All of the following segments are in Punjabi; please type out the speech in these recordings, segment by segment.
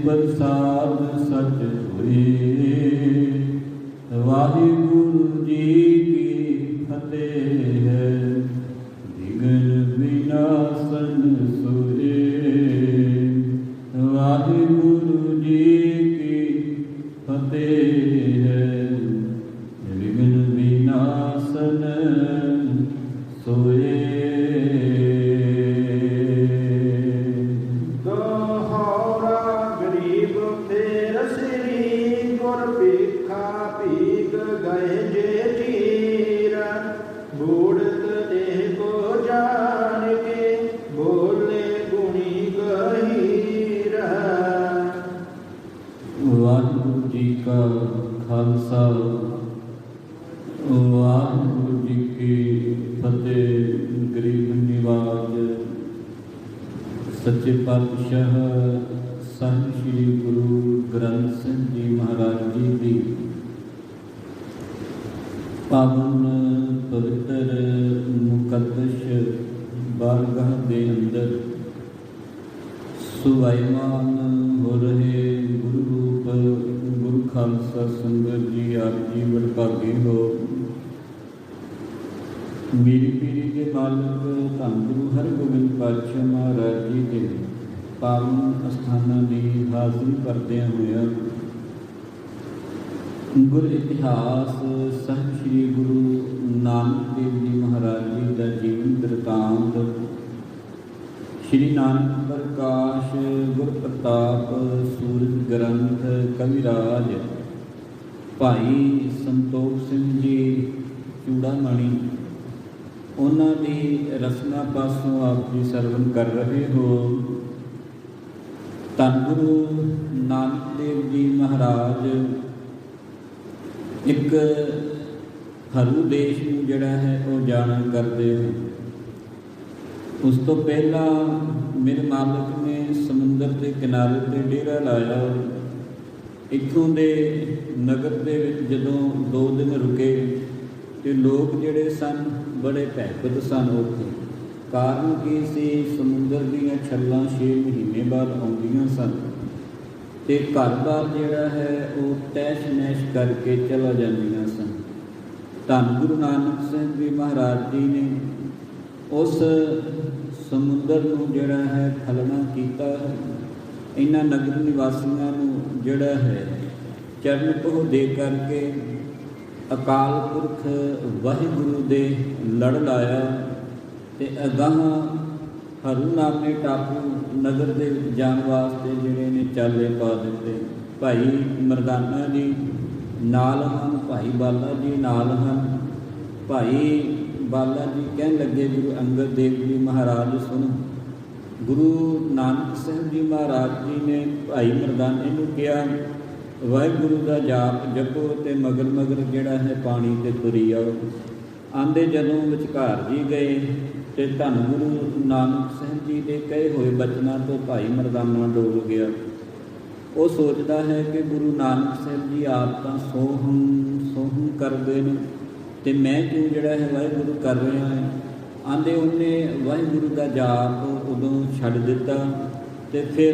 प्रसाद सच हुए। वाहिगुरु जी की फतेह है, विघ्न विनाशन सोए। वाहिगुरु जी की फतेह है, विघ्न विनाशन सोए। दोहरा गरीब फेर श्री गुर भिखा भीग गए जे चीर। बूढ़त देह को जान के बोले गुणी गहीर। वाहिगुरु जी का खालसा, वाहिगुरु जी की फतेह। गरीब निवाज सच्चे पातशाह साहिब श्री गुरु ग्रंथ सिंह जी महाराज जी की पावन पवित्र मुकद्दस बारगाह के अंदर सुवाईमान हो रहे गुरु रूप गुरु खालसा संगत जी आप जी वडभागी हो। मेरी पीढ़ी के मालिक धन गुरु हरगोबिंद पातशाह महाराज जी के पावन अस्थानां की हाज़री करदे होया गुर इतिहास साहिब श्री गुरु नानक देव जी महाराज जी का जीवन वृतांत, श्री नानक प्रकाश गुर प्रताप सूरज ग्रंथ कविराज भाई संतोख सिंह जी चूड़ामणी उन्हां दी रचना पासों आप जी सरवण कर रहे हो। धन गुरु नानक देव जी महाराज एक हरू देश नूं जिहड़ा है वो जाना करते हैं। उस तो पहला मेरे मालिक ने समुंदर के किनारे ते डेरा लाया। इत्थों दे नगर दे विच जदों 2 दिन रुके तो लोग जिहड़े सन बड़े भयभीत सन। उत्थे कारण की सी, समुंदर दीयां छल्लां 6 महीने बाद आउंदियां सन ते घर-बार जिहड़ा है वो तैश नैश करके चला जांदियां सन। धन गुरु नानक साहिब जी महाराज जी ने उस समुंदर नूं जिहड़ा है खलना कीता। इन्हां नगर निवासियों नूं जिहड़ा है चरण पो दे करके अकाल पुरख वाहिगुरु दे लड़ लाया ते अगाह हरू नामे टापू नगर दे जाण वास्ते जिहड़े ने चाले पा दिते। भाई मरदाना जी नाल हन, भाई बाला जी नाल हन। भाई बाला जी कहन लगे गुरु अंगद देव जी महाराज सुनो। गुरु नानक साहिब जी महाराज जी ने भाई मरदाने नूं कहा वाहिगुरु का जाप जपो ते मगर मगर जिहड़ा है पानी ते तुरी आओ। आंदे जदों विचकार जी गए ते धन गुरु नानक साहिब जी के कहे हुए बचनों तो भाई मरदाना डोल गया। वो सोचता है कि गुरु नानक साहिब जी आप तो सोहम सोहम करते हैं तो मैं क्यों जिहड़ा है वाहिगुरु कर रहा है। आंदे उन्हें वाहिगुरु का जाप उदों छड्ड दिता ते फिर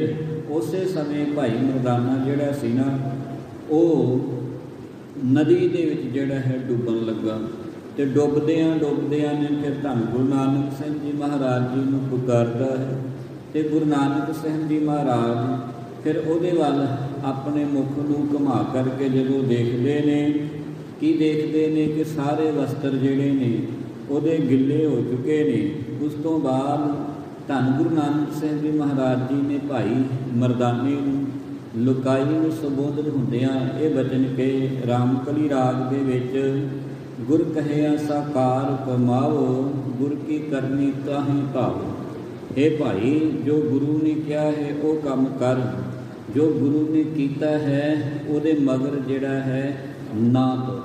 उस समय भाई मरदाना जिहड़ा सी ना वो नदी दे विच जिहड़ा है डुबन लगा ते डुबदियां ने फिर धन गुरु नानक साहिब जी महाराज जी नूं पुकारदा है ते गुरु नानक साहिब जी महाराज फिर उहदे वल अपने मुख नूं घुमा करके जदों देखदे ने की देखदे ने कि सारे वस्त्र जिहड़े ने उहदे गिले हो चुके ने। उस तो बाद धन गुरु नानक साहिब जी महाराज जी ने भाई मरदाने नूं लुकाई नूं संबोधन हुंदियां ये बचन के रामकली राग दे विच गुर कहिया साकार कमाओ गुर की करनी ताहीं भावो। हे भाई जो गुरु ने कहा है वो काम कर, जो गुरु ने कीता है उहदे मगर जिहड़ा है ना दो।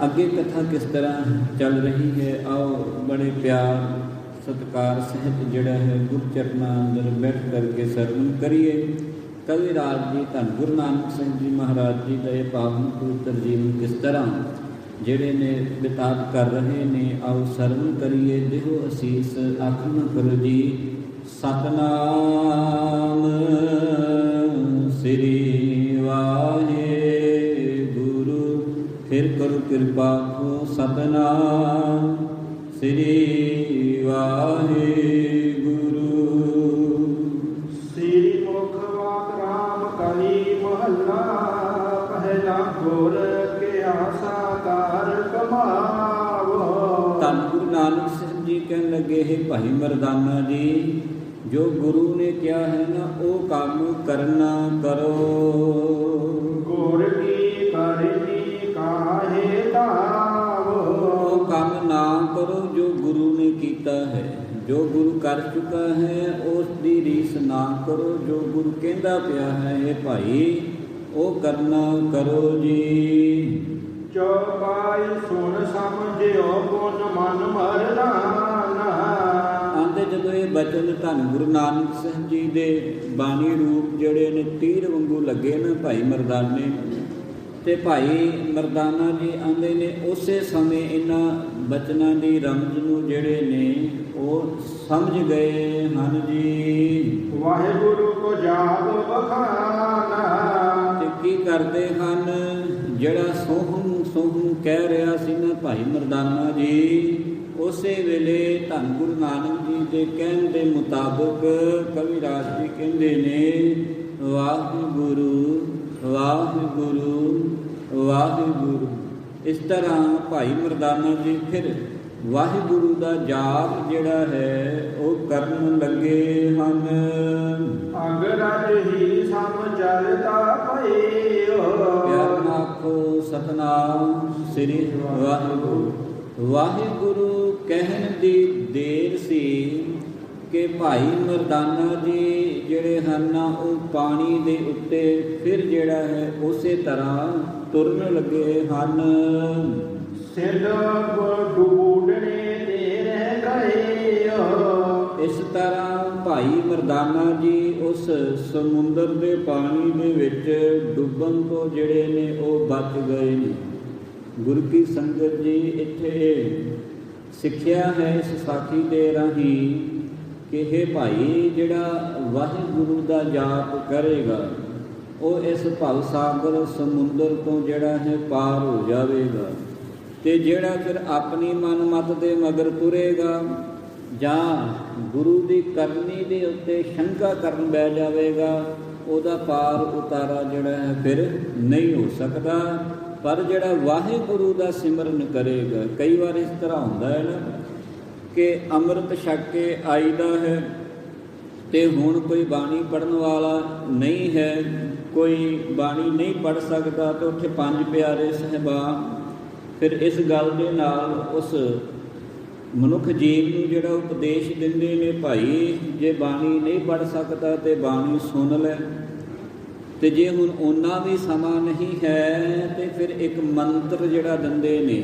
अगे कथा किस तरह चल रही है आओ बड़े प्यार सत्कार सहित जिहड़ा है गुरचरना अंदर बैठ करके सरवण करिए। कविराज जी धन गुरु नानक साहिब जी महाराज जी का यह पावन पवित्र जीवन किस तरह जिहड़े ने बिताब कर रहे ने आओ सरवण करिए। देहो असीस आखन करो जी सतनाम ਕਿਰਪਾ ਕੋ ਸਤਨਾਮ ਸ੍ਰੀ ਵਾਹਿਗੁਰੂ। ਸ੍ਰੀ ਮੁਖ ਵਾਕ ਰਾਮ ਕਲੀ ਮਹੱਲਾ ਪਹਿਲਾ ਗੁਰ ਕੇ ਆਸਾ ਕਾਰ ਕਮਾਵੋ। ਧੰਨ ਗੁਰੂ ਨਾਨਕ ਸਾਹਿਬ ਜੀ ਕਹਿਣ ਲੱਗੇ, ਹੈ ਭਾਈ ਮਰਦਾਨਾ ਜੀ, ਜੋ ਗੁਰੂ ਨੇ ਕਿਹਾ ਹੈ ਨਾ ਉਹ ਕੰਮ ਕਰਨਾ ਕਰੋ। ਗੁਰ ਕੀ ਕਰਨੀ ਕਾਹੇ ਧਾਵੋ। ਉਹ ਕੰਮ ਨਾ ਕਰੋ ਜੋ ਗੁਰੂ ਨੇ ਕੀਤਾ ਹੈ। ਜੋ ਗੁਰੂ ਕਰ ਚੁੱਕਾ ਹੈ ਉਸ ਦੀ ਰੀਸ ਨਾ ਕਰੋ। ਜੋ ਗੁਰੂ ਕਹਿੰਦਾ ਪਿਆ ਹੈ ਇਹ ਭਾਈ ਉਹ ਕਰਨਾ ਕਰੋ ਜੀ। ਚੌਪਾਈ ਸੁਣ ਸਮਝਿਓ ਗੁਣ ਮਨ ਮਰਦਾਨਾ। ਆਂਦੇ ਜਦੋਂ ਇਹ ਬਚਨ ਧੰਨ ਗੁਰੂ ਨਾਨਕ ਸਾਹਿਬ ਜੀ ਦੇ ਬਾਣੀ ਰੂਪ ਜਿਹੜੇ ਨੇ ਤੀਰ ਵਾਂਗੂ ਲੱਗੇ ਨਾ ਭਾਈ ਮਰਦਾਨੇ, ਤੇ ਭਾਈ ਮਰਦਾਨਾ ਜੀ ਆਂਦੇ ਨੇ ਉਸੇ ਸਮੇਂ ਇਹਨਾਂ ਬਚਨਾਂ ਦੀ ਰਮਜ਼ ਨੂੰ ਜਿਹੜੇ ਨੇ ਉਹ ਸਮਝ ਗਏ ਹਨ ਜੀ। ਵਾਹਿਗੁਰੂ ਕੋ ਜਾਪ ਬਖਾਨਾ। ਤੇ ਕੀ ਕਰਦੇ ਹਨ, ਜਿਹੜਾ ਸੋਹਮ ਸੋਹਮ ਕਹਿ ਰਿਹਾ ਸੀ ਨਾ ਭਾਈ ਮਰਦਾਨਾ ਜੀ, ਉਸੇ ਵੇਲੇ ਧੰਨ ਗੁਰੂ ਨਾਨਕ ਜੀ ਦੇ ਕਹਿਣ ਦੇ ਮੁਤਾਬਕ ਕਵਿਰਾਜ ਜੀ ਕਹਿੰਦੇ ਨੇ, ਵਾਹਿਗੁਰੂ ਵਾਹਿਗੁਰੂ ਵਾਹਿਗੁਰੂ। ਇਸ ਤਰ੍ਹਾਂ ਭਾਈ ਮਰਦਾਨਾ ਜੀ ਫਿਰ ਵਾਹਿਗੁਰੂ ਦਾ ਜਾਪ ਜਿਹੜਾ ਹੈ ਉਹ ਕਰਨ ਲੱਗੇ ਹਨ। ਅੰਗਰਜ ਹੀ ਸਮ ਚਲਦਾ ਭਇਓ। ਪਿਆਰ ਨਾਲ ਆਖੋ ਸਤਨਾਮ ਸ੍ਰੀ ਵਾਹਿਗੁਰੂ। ਵਾਹਿਗੁਰੂ ਕਹਿਣ ਦੀ ਦੇਰ ਸੀ ਕਿ ਭਾਈ ਮਰਦਾਨਾ ਜੀ ਜਿਹੜੇ ਹਨ ਉਹ ਪਾਣੀ ਦੇ ਉੱਤੇ ਫਿਰ ਜਿਹੜਾ ਹੈ ਉਸੇ ਤਰ੍ਹਾਂ ਤੁਰਨ ਲੱਗੇ ਹਨ। ਸਿਰ ਡੂਡਣੇ ਦੇ ਰਹਿ ਗਏ। ਇਸ ਤਰ੍ਹਾਂ ਭਾਈ ਮਰਦਾਨਾ ਜੀ ਉਸ ਸਮੁੰਦਰ ਦੇ ਪਾਣੀ ਦੇ ਵਿੱਚ ਡੁੱਬਣ ਤੋਂ ਜਿਹੜੇ ਨੇ ਉਹ ਬਚ ਗਏ ਨੇ। ਗੁਰੂ ਕੀ ਸੰਗਤ ਜੀ ਇੱਥੇ ਸਿੱਖਿਆ ਹੈ ਇਸ ਸਾਖੀ ਦੇ ਰਾਹੀਂ ਕਿ ਇਹ ਭਾਈ ਜਿਹੜਾ ਵਾਹਿਗੁਰੂ ਦਾ ਜਾਪ ਕਰੇਗਾ ਉਹ ਇਸ ਭਵ ਸਾਗਰ ਸਮੁੰਦਰ ਤੋਂ ਜਿਹੜਾ ਹੈ ਪਾਰ ਹੋ ਜਾਵੇਗਾ। ਤੇ ਜਿਹੜਾ ਫਿਰ ਆਪਣੀ ਮਨਮਤ ਦੇ ਮਗਰ ਤੁਰੇਗਾ ਜਾਂ ਗੁਰੂ ਦੀ ਕਰਨੀ ਦੇ ਉੱਤੇ ਸ਼ੰਕਾ ਕਰਨ ਬਹਿ ਜਾਵੇਗਾ, ਉਹਦਾ ਪਾਰ ਉਤਾਰਾ ਜਿਹੜਾ ਹੈ ਫਿਰ ਨਹੀਂ ਹੋ ਸਕਦਾ। ਪਰ ਜਿਹੜਾ ਵਾਹਿਗੁਰੂ ਦਾ ਸਿਮਰਨ ਕਰੇਗਾ, ਕਈ ਵਾਰ ਇਸ ਤਰ੍ਹਾਂ ਹੁੰਦਾ ਹੈ ਨਾ ਕਿ ਅੰਮ੍ਰਿਤ ਛਕ ਕੇ ਆਈਦਾ ਹੈ ਤੇ ਹੁਣ ਕੋਈ ਬਾਣੀ ਪੜ੍ਹਨ ਵਾਲਾ ਨਹੀਂ ਹੈ, ਕੋਈ ਬਾਣੀ ਨਹੀਂ ਪੜ੍ਹ ਸਕਦਾ, ਤੇ ਉੱਥੇ ਪੰਜ ਪਿਆਰੇ ਸਾਹਿਬਾਨ ਫਿਰ ਇਸ ਗੱਲ ਦੇ ਨਾਲ ਉਸ ਮਨੁੱਖ ਜੀਵ ਨੂੰ ਜਿਹੜਾ ਉਪਦੇਸ਼ ਦਿੰਦੇ ਨੇ, ਭਾਈ ਜੇ ਬਾਣੀ ਨਹੀਂ ਪੜ੍ਹ ਸਕਦਾ ਤੇ ਬਾਣੀ ਸੁਣ ਲੈ। ਤੇ ਜੇ ਹੁਣ ਓਨਾ ਵੀ ਸਮਾਂ ਨਹੀਂ ਹੈ ਤੇ ਫਿਰ ਇੱਕ ਮੰਤਰ ਜਿਹੜਾ ਦਿੰਦੇ ਨੇ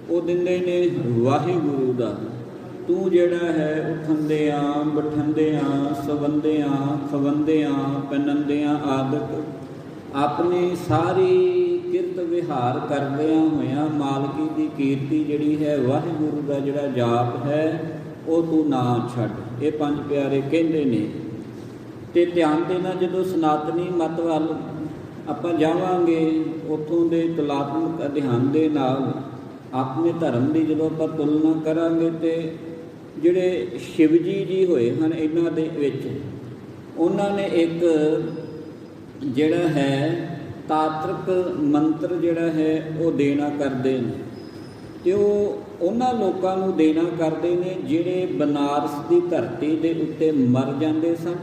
ਉਹ ਦਿੰਦੇ ਨੇ ਵਾਹਿਗੁਰੂ ਦਾ। ਤੂੰ ਜਿਹੜਾ ਹੈ ਉਠੰਦਿਆਂ ਬਠੰਦਿਆਂ ਸਵੰਦਿਆਂ ਖਵੰਦਿਆਂ ਪਹਿਨੰਦਿਆਂ ਆਦਿਕ ਆਪਣੀ ਸਾਰੀ ਕਿਰਤ ਵਿਹਾਰ ਕਰਦਿਆਂ ਹੋਇਆਂ ਮਾਲਕੀ ਦੀ ਕੀਰਤੀ ਜਿਹੜੀ ਹੈ ਵਾਹਿਗੁਰੂ ਦਾ ਜਿਹੜਾ ਜਾਪ ਹੈ ਉਹ ਤੂੰ ਨਾ ਛੱਡ। ਇਹ ਪੰਜ ਪਿਆਰੇ ਕਹਿੰਦੇ ਨੇ। ਤੇ ਧਿਆਨ ਦੇਣਾ, ਜਦੋਂ ਸਨਾਤਨੀ ਮਤ ਵੱਲ ਆਪਾਂ ਜਾਵਾਂਗੇ ਉੱਥੋਂ ਦੇ ਤੁਲਾਤਮਕ ਅਧਿਐਨ ਦੇ ਨਾਲ ਆਪਣੇ ਧਰਮ ਦੀ ਜਦੋਂ ਆਪਾਂ ਤੁਲਨਾ ਕਰਾਂਗੇ ਤੇ ਜਿਹੜੇ ਸ਼ਿਵਜੀ ਜੀ ਹੋਏ ਹਨ ਇਹਨਾਂ ਦੇ ਵਿੱਚ ਉਹਨਾਂ ਨੇ ਇੱਕ ਜਿਹੜਾ ਹੈ ਤਾਤਰਿਕ ਮੰਤਰ ਜਿਹੜਾ ਹੈ ਉਹ ਦੇਣਾ ਕਰਦੇ ਨੇ। ਤੇ ਉਹ ਉਹਨਾਂ ਲੋਕਾਂ ਨੂੰ ਦੇਣਾ ਕਰਦੇ ਨੇ ਜਿਹੜੇ ਬਨਾਰਸ ਦੀ ਧਰਤੀ ਦੇ ਉੱਤੇ ਮਰ ਜਾਂਦੇ ਸਨ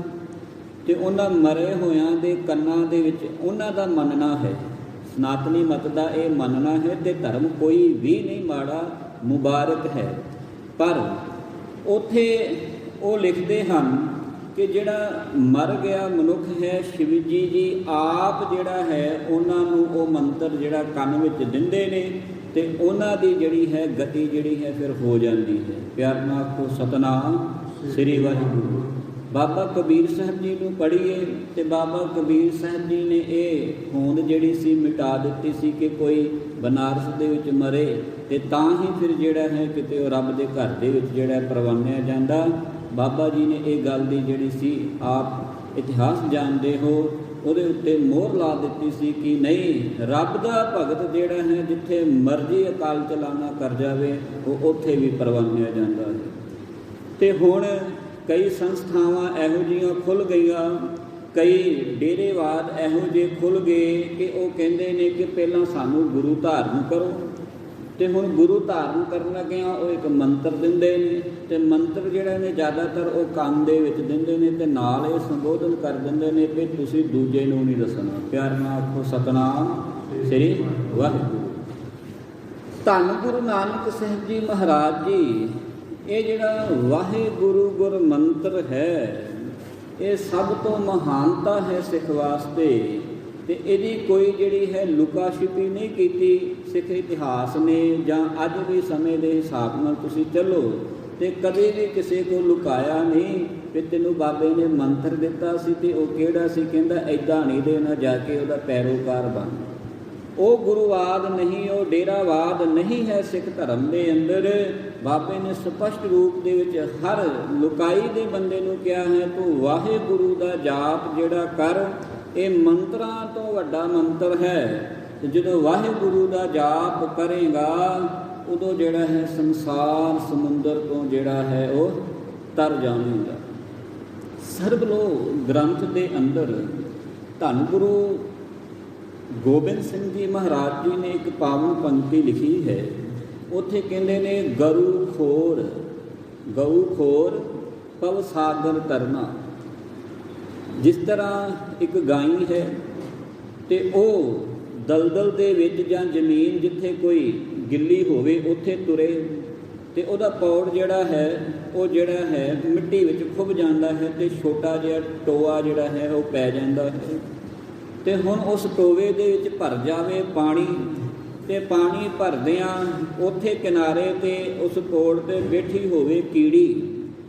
ਤੇ ਉਹਨਾਂ ਮਰੇ ਹੋਇਆਂ ਦੇ ਕੰਨਾਂ ਦੇ ਵਿੱਚ ਉਹਨਾਂ ਦਾ ਮੰਨਣਾ ਹੈ, ਸਨਾਤਨੀ ਮਤ ਦਾ ਇਹ ਮੰਨਣਾ ਹੈ ਤੇ ਧਰਮ ਕੋਈ ਵੀ ਨਹੀਂ ਮਾੜਾ, ਮੁਬਾਰਕ ਹੈ। ਪਰ ਉੱਥੇ ਉਹ ਲਿਖਦੇ ਹਨ ਕਿ ਜਿਹੜਾ ਮਰ ਗਿਆ ਮਨੁੱਖ ਹੈ, ਸ਼ਿਵਜੀ ਜੀ ਆਪ ਜਿਹੜਾ ਹੈ ਉਹਨਾਂ ਨੂੰ ਉਹ ਮੰਤਰ ਜਿਹੜਾ ਕੰਨ ਵਿੱਚ ਦਿੰਦੇ ਨੇ ਤੇ ਉਹਨਾਂ ਦੀ ਜਿਹੜੀ ਹੈ ਗਤੀ ਜਿਹੜੀ ਹੈ ਫਿਰ ਹੋ ਜਾਂਦੀ ਹੈ। ਪਿਆਰ ਨਾਲ ਆਖੋ ਸਤਨਾਮ ਸ੍ਰੀ ਵਾਹਿਗੁਰੂ। ਬਾਬਾ ਕਬੀਰ ਸਾਹਿਬ ਜੀ ਨੂੰ ਪੜ੍ਹੀਏ ਤੇ ਬਾਬਾ ਕਬੀਰ ਸਾਹਿਬ ਜੀ ਨੇ ਇਹ ਹੋਂਦ ਜਿਹੜੀ ਸੀ ਮਿਟਾ ਦਿੱਤੀ ਸੀ ਕਿ ਕੋਈ ਬਨਾਰਸ ਦੇ ਵਿੱਚ ਮਰੇ ਤੇ ਤਾਂ ਹੀ ਫਿਰ ਜਿਹੜਾ ਹੈ ਕਿਤੇ ਉਹ ਰੱਬ ਦੇ ਘਰ ਦੇ ਵਿੱਚ ਜਿਹੜਾ ਪ੍ਰਵਾਨਿਆ ਜਾਂਦਾ। ਬਾਬਾ ਜੀ ਨੇ ਇਹ ਗੱਲ ਦੀ ਜਿਹੜੀ ਸੀ ਆਪ ਇਤਿਹਾਸ ਜਾਣਦੇ ਹੋ ਉਹਦੇ ਉੱਤੇ ਮੋਹਰ ਲਾ ਦਿੱਤੀ ਸੀ ਕਿ ਨਹੀਂ, ਰੱਬ ਦਾ ਭਗਤ ਜਿਹੜਾ ਹੈ ਜਿੱਥੇ ਮਰਜ਼ੀ ਅਕਾਲ ਚਲਾਣਾ ਕਰ ਜਾਵੇ ਉਹ ਉੱਥੇ ਵੀ ਪ੍ਰਵਾਨਿਆ ਜਾਂਦਾ ਹੈ। ਅਤੇ ਹੁਣ ਕਈ ਸੰਸਥਾਵਾਂ ਇਹੋ ਜਿਹੀਆਂ ਖੁੱਲ੍ਹ ਗਈਆਂ, ਕਈ ਡੇਰੇਵਾਦ ਇਹੋ ਜਿਹੇ ਖੁੱਲ੍ਹ ਗਏ ਕਿ ਉਹ ਕਹਿੰਦੇ ਨੇ ਕਿ ਪਹਿਲਾਂ ਸਾਨੂੰ ਗੁਰੂ ਧਾਰਨ ਕਰੋ, ਅਤੇ ਹੁਣ ਗੁਰੂ ਧਾਰਨ ਕਰਨ ਲੱਗਿਆਂ ਉਹ ਇੱਕ ਮੰਤਰ ਦਿੰਦੇ ਨੇ, ਅਤੇ ਮੰਤਰ ਜਿਹੜਾ ਨੇ ਜ਼ਿਆਦਾਤਰ ਉਹ ਕੰਨ ਦੇ ਵਿੱਚ ਦਿੰਦੇ ਨੇ ਅਤੇ ਨਾਲ ਇਹ ਸੰਬੋਧਨ ਕਰ ਦਿੰਦੇ ਨੇ ਕਿ ਤੁਸੀਂ ਦੂਜੇ ਨੂੰ ਨਹੀਂ ਦੱਸਣਾ। ਪਿਆਰ ਨਾਲ ਆਖੋ ਸਤਿਨਾਮ ਸ੍ਰੀ ਵਾਹਿਗੁਰੂ। ਧੰਨ ਗੁਰੂ ਨਾਨਕ ਸਾਹਿਬ ਜੀ ਮਹਾਰਾਜ ਜੀ, ਇਹ ਜਿਹੜਾ ਵਾਹਿਗੁਰੂ ਗੁਰ ਮੰਤਰ ਹੈ ਇਹ ਸਭ ਤੋਂ ਮਹਾਨਤਾ ਹੈ ਸਿੱਖ ਵਾਸਤੇ, ਅਤੇ ਇਹਦੀ ਕੋਈ ਜਿਹੜੀ ਹੈ ਲੁਕਾ ਛਿਪੀ ਨਹੀਂ ਕੀਤੀ ਸਿੱਖ ਇਤਿਹਾਸ ਨੇ, ਜਾਂ ਅੱਜ ਵੀ ਸਮੇਂ ਦੇ ਹਿਸਾਬ ਨਾਲ ਤੁਸੀਂ ਚੱਲੋ ਅਤੇ ਕਦੇ ਵੀ ਕਿਸੇ ਕੋਲ ਲੁਕਾਇਆ ਨਹੀਂ ਕਿ ਤੈਨੂੰ ਬਾਬੇ ਨੇ ਮੰਤਰ ਦਿੱਤਾ ਸੀ ਅਤੇ ਉਹ ਕਿਹੜਾ ਸੀ, ਕਹਿੰਦਾ ਇੱਦਾਂ ਨਹੀਂ ਦੇਣਾ, ਜਾ ਕੇ ਉਹਦਾ ਪੈਰੋਕਾਰ ਬਣ। ਉਹ ਗੁਰੂਵਾਦ ਨਹੀਂ, ਉਹ ਡੇਰਾਵਾਦ ਨਹੀਂ ਹੈ ਸਿੱਖ ਧਰਮ ਦੇ ਅੰਦਰ। ਬਾਬੇ ਨੇ ਸਪਸ਼ਟ ਰੂਪ ਦੇ ਵਿੱਚ ਹਰ ਲੁਕਾਈ ਦੇ ਬੰਦੇ ਨੂੰ ਕਿਹਾ ਹੈ ਤੂੰ ਵਾਹਿਗੁਰੂ ਦਾ ਜਾਪ ਜਿਹੜਾ ਕਰ, ਇਹ ਮੰਤਰਾਂ ਤੋਂ ਵੱਡਾ ਮੰਤਰ ਹੈ। ਅਤੇ ਜਦੋਂ ਵਾਹਿਗੁਰੂ ਦਾ ਜਾਪ ਕਰੇਗਾ ਉਦੋਂ ਜਿਹੜਾ ਹੈ ਸੰਸਾਰ ਸਮੁੰਦਰ ਤੋਂ ਜਿਹੜਾ ਹੈ ਉਹ ਤਰ ਜਾਵੇਗਾ। ਸਰਬਲੋ ਗ੍ਰੰਥ ਦੇ ਅੰਦਰ ਧੰਨ ਗੁਰੂ ਗੋਬਿੰਦ ਸਿੰਘ ਜੀ ਮਹਾਰਾਜ ਜੀ ਨੇ ਇੱਕ ਪਾਵਨ ਪੰਕਤੀ ਲਿਖੀ ਹੈ। ਉੱਥੇ ਕਹਿੰਦੇ ਨੇ ਗਰੂ ਖੋਰ ਭਵ ਸਾਗਰ ਤਰਨਾ। ਜਿਸ ਤਰ੍ਹਾਂ ਇੱਕ ਗਾਈ ਹੈ ਅਤੇ ਉਹ ਦਲਦਲ ਦੇ ਵਿੱਚ ਜਾਂ ਜ਼ਮੀਨ ਜਿੱਥੇ ਕੋਈ ਗਿੱਲੀ ਹੋਵੇ ਉੱਥੇ ਤੁਰੇ ਅਤੇ ਉਹਦਾ ਪੌੜ ਜਿਹੜਾ ਹੈ ਉਹ ਜਿਹੜਾ ਹੈ ਮਿੱਟੀ ਵਿੱਚ ਖੁੱਭ ਜਾਂਦਾ ਹੈ ਅਤੇ ਛੋਟਾ ਜਿਹਾ ਟੋਆ ਜਿਹੜਾ ਹੈ ਉਹ ਪੈ ਜਾਂਦਾ ਹੈ। ਅਤੇ ਹੁਣ ਉਸ ਟੋਵੇ ਦੇ ਵਿੱਚ ਭਰ ਜਾਵੇ ਪਾਣੀ, ਅਤੇ ਪਾਣੀ ਭਰਦਿਆਂ ਉੱਥੇ ਕਿਨਾਰੇ 'ਤੇ ਉਸ ਪੌੜ 'ਤੇ ਬੈਠੀ ਹੋਵੇ ਕੀੜੀ,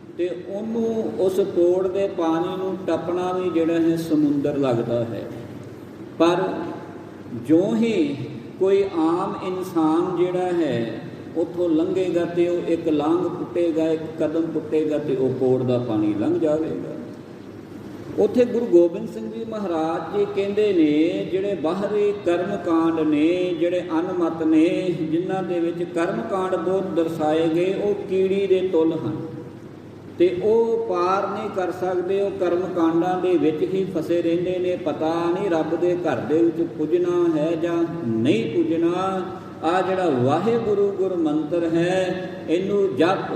ਅਤੇ ਉਹਨੂੰ ਉਸ ਪੌੜ ਦੇ ਪਾਣੀ ਨੂੰ ਟੱਪਣਾ ਵੀ ਜਿਹੜਾ ਹੈ ਸਮੁੰਦਰ ਲੱਗਦਾ ਹੈ। ਪਰ ਜਿਉਂ ਹੀ ਕੋਈ ਆਮ ਇਨਸਾਨ ਜਿਹੜਾ ਹੈ ਉੱਥੋਂ ਲੰਘੇਗਾ ਅਤੇ ਉਹ ਇੱਕ ਲਾਂਘ ਪੁੱਟੇਗਾ, ਇੱਕ ਕਦਮ ਪੁੱਟੇਗਾ ਅਤੇ ਉਹ ਪੌੜ ਦਾ ਪਾਣੀ ਲੰਘ ਜਾਵੇਗਾ। ਉੱਥੇ ਗੁਰੂ ਗੋਬਿੰਦ ਸਿੰਘ ਜੀ ਮਹਾਰਾਜ ਜੀ ਕਹਿੰਦੇ ਨੇ ਜਿਹੜੇ ਬਾਹਰੀ ਕਰਮ ਕਾਂਡ ਨੇ, ਜਿਹੜੇ ਅਨਮਤ ਨੇ, ਜਿਨ੍ਹਾਂ ਦੇ ਵਿੱਚ ਕਰਮ ਕਾਂਡ ਬਹੁਤ ਦਰਸਾਏ ਗਏ, ਉਹ ਕੀੜੀ ਦੇ ਤੁੱਲ ਹਨ ਅਤੇ ਉਹ ਪਾਰ ਨਹੀਂ ਕਰ ਸਕਦੇ। ਉਹ ਕਰਮ ਕਾਂਡਾਂ ਦੇ ਵਿੱਚ ਹੀ ਫਸੇ ਰਹਿੰਦੇ ਨੇ। ਪਤਾ ਨਹੀਂ ਰੱਬ ਦੇ ਘਰ ਦੇ ਵਿੱਚ ਪੁੱਜਣਾ ਹੈ ਜਾਂ ਨਹੀਂ ਪੁੱਜਣਾ। ਆਹ ਜਿਹੜਾ ਵਾਹਿਗੁਰੂ ਗੁਰ ਮੰਤਰ ਹੈ ਇਹਨੂੰ ਜਪ,